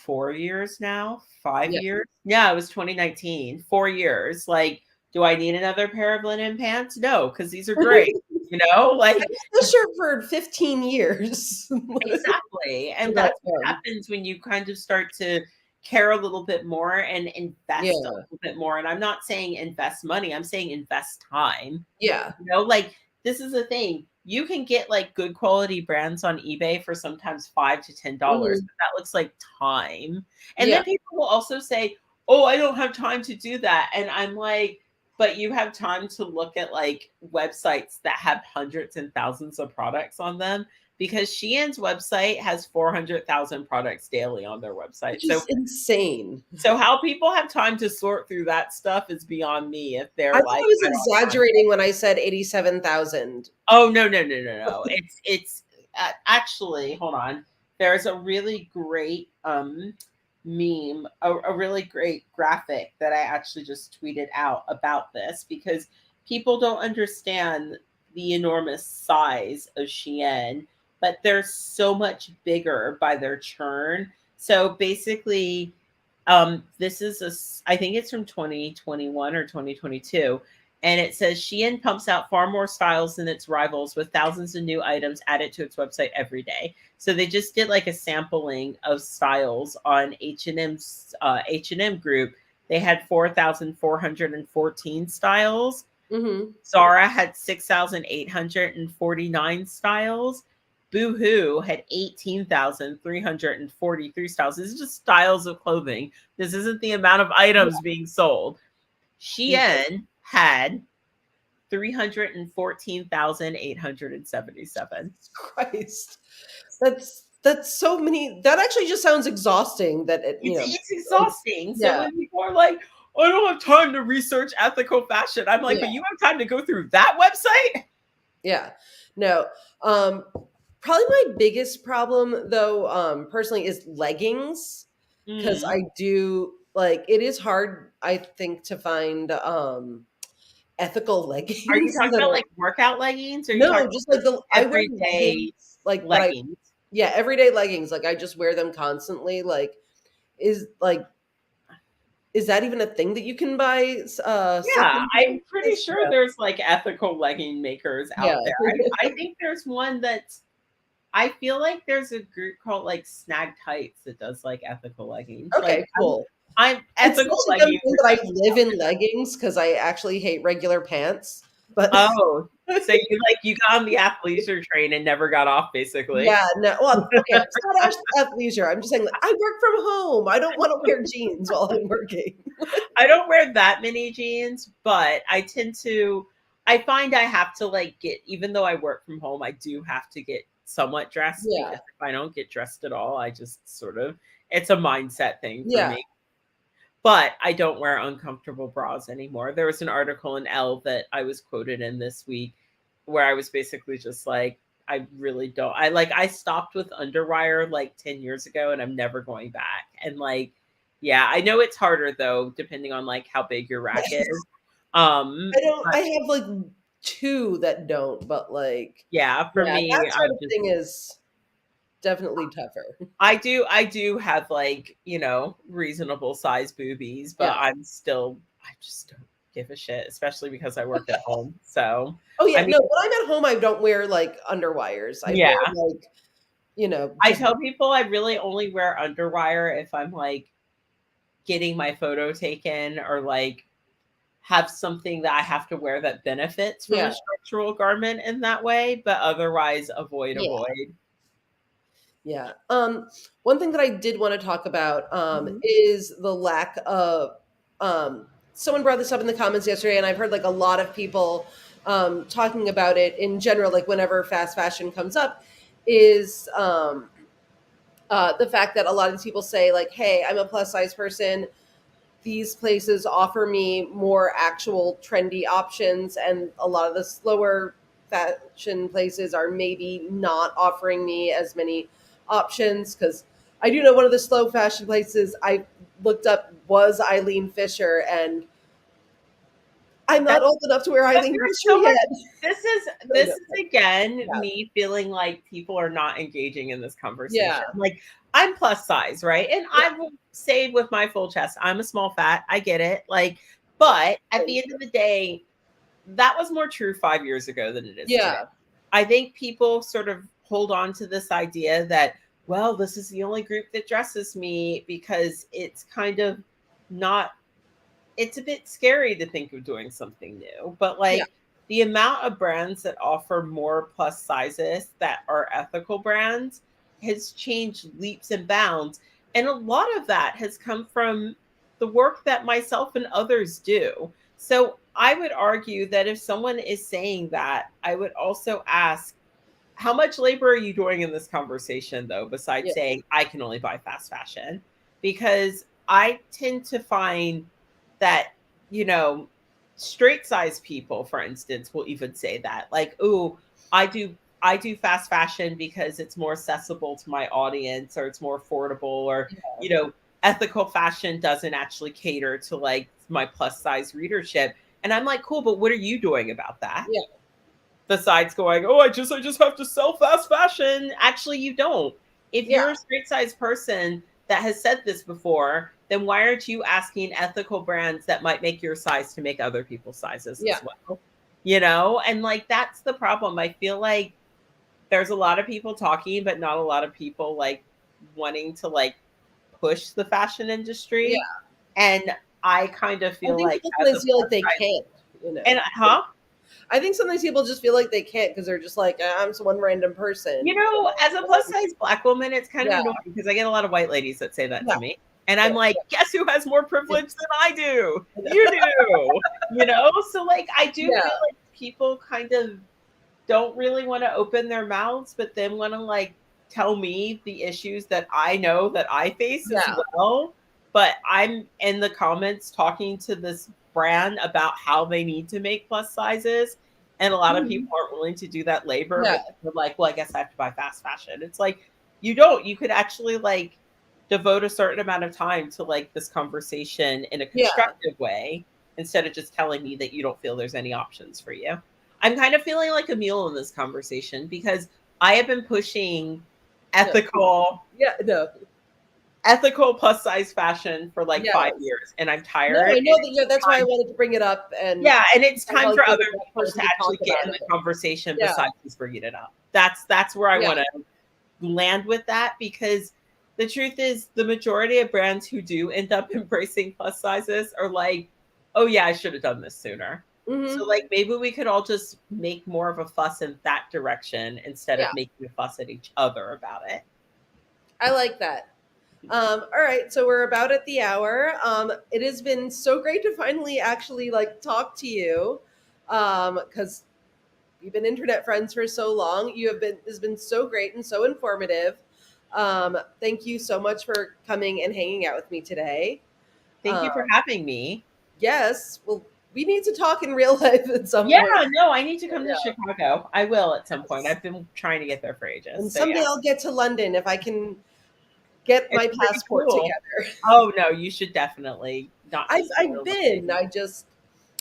S2: 4 years now, five
S1: yeah.
S2: years. Yeah, it was 2019, 4 years. Like, do I need another pair of linen pants? No, because these are great. You know,
S1: I
S2: like
S1: used this shirt for 15 years.
S2: exactly.
S1: So
S2: And
S1: that's
S2: that's what happens when you kind of start to care a little bit more and invest a
S1: yeah,
S2: little bit more. And I'm not saying invest money, I'm saying invest time.
S1: yeah,
S2: You know, like this is the thing. You can get like good quality brands on eBay for sometimes $5 to $10,
S1: mhm,
S2: but that looks like time. And
S1: yeah,
S2: then people will also say, "Oh, I don't have time to do that." And I'm like, but you have time to look at like websites that have hundreds and thousands of products on them because Shein's website has 400,000 products daily on their website.
S1: which is insane.
S2: So how people have time to sort through that stuff is beyond me if
S1: I
S2: they're
S1: thought
S2: like,
S1: I was
S2: I don't have time.
S1: exaggerating when I said 87,000.
S2: Oh, no, no, no, no, no. It's actually, hold on. There's a really great meme, a really great graphic that I actually just tweeted out about this because people don't understand the enormous size of Shein, but they're so much bigger by their churn. So basically, this is I think it's from 2021 or 2022, and it says Shein pumps out far more styles than its rivals with thousands of new items added to its website every day. So they just did like a sampling of styles on H&M's H&M group. They had 4,414 styles.
S1: Mhm.
S2: Zara had 6,849 styles. Boohoo had 18,343 styles. This is just styles of clothing. This isn't the amount of items being sold.
S1: Yeah,
S2: Shein had 314,877.
S1: Christ. That's so many. That actually just sounds exhausting that it,
S2: It's
S1: it's
S2: exhausting. So
S1: yeah,
S2: when people are like, I don't have time to research ethical fashion, I'm like,
S1: yeah,
S2: but you have time to go through that website?
S1: yeah. No. Um Probably my biggest problem though, personally is leggings because
S2: Mm.
S1: I do like it is hard, I think, to find ethical
S2: Are you
S1: leggings
S2: talking
S1: that
S2: about
S1: are
S2: like workout leggings? Or are you talking
S1: no,
S2: about
S1: just like
S2: like
S1: I wear
S2: everyday
S1: leggings like that I
S2: leggings?
S1: yeah, everyday leggings, like I just wear them constantly. Like like is that even a thing that you can buy
S2: Yeah,
S1: secondhand?
S2: I'm pretty sure
S1: Yeah.
S2: there's like ethical legging makers
S1: Yeah.
S2: out there. I think there's one that's I feel like there's a group called like Snag Tights that does like ethical leggings.
S1: Okay,
S2: Like
S1: cool.
S2: I'm
S1: It's
S2: ethical
S1: such a dumb
S2: leggings
S1: thing
S2: are
S1: that I
S2: definitely
S1: live
S2: out
S1: in leggings because I actually hate regular pants. But
S2: there. Oh, so you got on the athleisure train and never got off basically.
S1: yeah, no. Well, okay, it's not athleisure. I'm just saying that I work from home. I don't want to wear jeans while I'm working.
S2: I don't wear that many jeans, but I tend to I find I have to like get even though I work from home, I do have to get somewhat dressed
S1: Yeah,
S2: because if I don't get dressed at all, I just sort of it's a mindset thing for
S1: yeah.
S2: me. But I don't wear uncomfortable bras anymore. There was an article in Elle that I was quoted in this week where I was basically just like, I really don't. I stopped with underwire like 10 years ago and I'm never going back. And like, yeah, I know it's harder though, depending on like how big your rack is.
S1: I don't.
S2: But
S1: I have like two that don't, but like,
S2: yeah, for
S1: yeah,
S2: me,
S1: that
S2: I
S1: sort of
S2: just
S1: thing is definitely tougher.
S2: I do have like, reasonable size boobies, but
S1: Yeah.
S2: I just don't give a shit, especially because I work at home. So,
S1: Oh
S2: I
S1: yeah,
S2: mean,
S1: no. When I'm at home, I don't wear like underwires. I
S2: yeah,
S1: wear like
S2: I
S1: just
S2: tell people I really only wear underwire if I'm like getting my photo taken or like have something that I have to wear that benefits from
S1: yeah,
S2: a structural garment in that way, but otherwise
S1: yeah.
S2: avoid.
S1: Yeah. One thing that I did want to talk about
S2: Mhm.
S1: is the lack of someone brought this up in the comments yesterday, and I've heard like a lot of people talking about it in general, like whenever fast fashion comes up, is the fact that a lot of these people say, like, hey, I'm a plus size person. These places offer me more actual trendy options, and a lot of the slower fashion places are maybe not offering me as many options. Because I do know one of the slow fashion places I looked up was Eileen Fisher, and I'm not old enough to wear
S2: But
S1: Eileen
S2: there's
S1: Fisher
S2: so much
S1: yet.
S2: this is
S1: So,
S2: this
S1: no,
S2: is again
S1: yeah,
S2: me feeling like people are not engaging in this
S1: yeah,
S2: conversation. Like I'm plus size, right? And
S1: yeah,
S2: I will say with my full chest, I'm a small fat. I get it. Like, but at the end of the day, that was more true 5 years ago than it is today.
S1: yeah,
S2: I think people sort of hold on to this idea that, well, this is the only group that dresses me because it's kind of not it's a bit scary to think of doing something new, but
S1: yeah,
S2: like the amount of brands that offer more plus sizes that are ethical brands has changed leaps and bounds. And a lot of that has come from the work that myself and others do. So I would argue that if someone is saying that, I would also ask, how much labor are you doing in this conversation, though, besides
S1: yeah,
S2: saying I can only buy fast fashion? Because I tend to find that, you know, straight size people, for instance, will even say that. Like, oh, I do fast fashion because it's more accessible to my audience or it's more affordable or, you know, ethical fashion doesn't actually cater to like my plus size readership. And I'm like, cool, but what are you doing about that?
S1: yeah,
S2: Besides going, "Oh, I just have to sell fast fashion." Actually, you don't. If
S1: yeah,
S2: you're a straight size person that has said this before, then why aren't you asking ethical brands that might make your size to make other people's sizes
S1: yeah,
S2: as well? You know? And like that's the problem. I feel like there's a lot of people talking, but not a lot of people like wanting to like push the fashion
S1: yeah.
S2: industry. And I kind of
S1: I
S2: feel
S1: think
S2: like
S1: people
S2: as a
S1: sometimes feel like
S2: plus
S1: they
S2: size
S1: can't, you
S2: and
S1: know.
S2: huh?
S1: I think sometimes people just feel like they can't because they're just like, I'm just one random
S2: You
S1: person.
S2: know, as a plus size black woman, it's kind of
S1: Yeah,
S2: annoying because I get a lot of white ladies that say that
S1: yeah,
S2: to me. And
S1: yeah,
S2: I'm like, guess who has more
S1: yeah,
S2: privilege than I do? You do. You know? So like I do
S1: yeah,
S2: feel like people kind of don't really want to open their mouths, but then want to like tell me the issues that I know that I face as
S1: yeah.
S2: well. But I'm in the comments talking to this brand about how they need to make plus sizes. And a lot of
S1: Mhm.
S2: people aren't willing to do that labor,
S1: Yeah,
S2: but they're like, well, I guess I have to buy fast fashion. It's like, you don't. You could actually like devote a certain amount of time to like this conversation in a
S1: yeah.
S2: constructive way instead of just telling me that you don't feel there's any options for you. I'm kind of feeling like a mule in this conversation because I have been pushing
S1: No.
S2: ethical
S1: Yeah, no.
S2: ethical plus size fashion for like 5
S1: Yes.
S2: years, and I'm
S1: No,
S2: tired.
S1: I
S2: And
S1: know that.
S2: it's
S1: Yeah, that's why I
S2: time,
S1: wanted to bring it up and
S2: yeah, and it's time
S1: finally
S2: for
S1: be
S2: other
S1: the right
S2: people
S1: person
S2: to
S1: to talk
S2: actually get
S1: about
S2: in the
S1: it.
S2: conversation
S1: Yeah.
S2: besides just bringing it up. That's where I
S1: Yeah.
S2: want to land with that, because the truth is the majority of brands who do end up embracing plus sizes are like, oh yeah, I should have done this sooner. So
S1: Hmm.
S2: like maybe we could all just make more of a fuss in that direction instead
S1: Yeah.
S2: of making a fuss at each other about it.
S1: I like that. All right, so we're about at the hour. It has been so great to finally actually like talk to you, because we've been internet friends for so long. You have been Has been so great and so informative. Thank you so much for coming and hanging out with me today.
S2: Thank
S1: Uh,
S2: you for having me.
S1: yes, well, we need to talk in real life at some
S2: Yeah,
S1: point.
S2: no, I need to come to
S1: Yeah.
S2: Chicago. I will at some point.
S1: Yes.
S2: I've been trying to get there for ages.
S1: And
S2: So yeah,
S1: someday I'll get to London if I can get
S2: it's
S1: my
S2: pretty
S1: passport
S2: cool.
S1: together.
S2: Oh no, you should definitely not
S1: I've
S2: miss the
S1: I've
S2: little thing.
S1: been. I just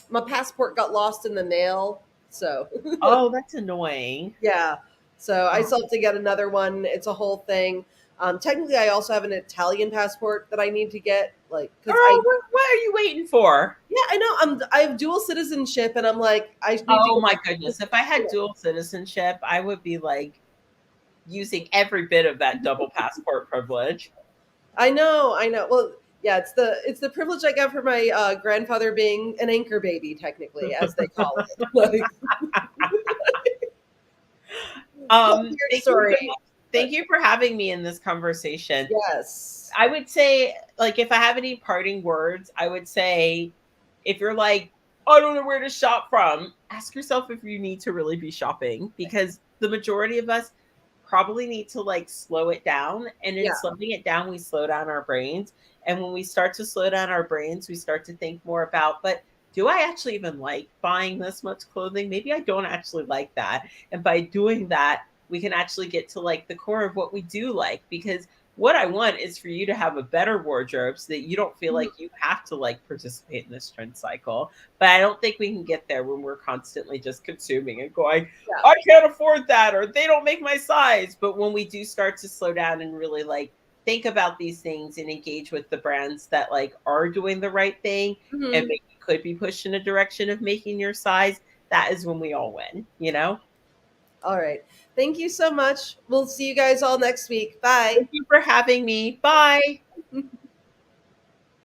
S1: my passport got lost in the mail, so
S2: Oh, that's annoying.
S1: yeah. So I
S2: Oh,
S1: still have to get another one. It's a whole thing. Technically, I also have an Italian passport that I need to get, like, because
S2: girl, what are you waiting for?
S1: yeah, I know I have dual citizenship, and I'm like, I need to
S2: Oh
S1: get
S2: my
S1: my,
S2: goodness. If I had dual citizenship, I would be like using every bit of that double passport privilege.
S1: I know. Well, yeah, it's the privilege I got for my grandfather being an anchor baby, technically, as they call it. Like, whole weird
S2: Thank you so
S1: story,
S2: much.
S1: but
S2: Thank you for having me in this conversation.
S1: yes.
S2: I would say, like, if I have any parting words, I would say, if you're like, I don't know where to shop from, ask yourself if you need to really be shopping, because the majority of us probably need to like slow it down. And in
S1: Yeah.
S2: slowing it down, we slow down our brains. And when we start to slow down our brains, we start to think more about, but do I actually even like buying this much clothing? Maybe I don't actually like that. And by doing that, we can actually get to like the core of what we do like, because what I want is for you to have a better wardrobe so that you don't feel
S1: Mhm.
S2: like you have to like participate in this trend cycle. But I don't think we can get there when we're constantly just consuming and going,
S1: Yeah.
S2: I can't afford that, or they don't make my size. But when we do start to slow down and really like think about these things and engage with the brands that like are doing the right thing and
S1: Mhm.
S2: maybe could be pushed in a direction of making your size, that is when we all win, you know?
S1: All right. Thank you so much. We'll see you guys all next week. Bye.
S2: Thank you for having me. Bye.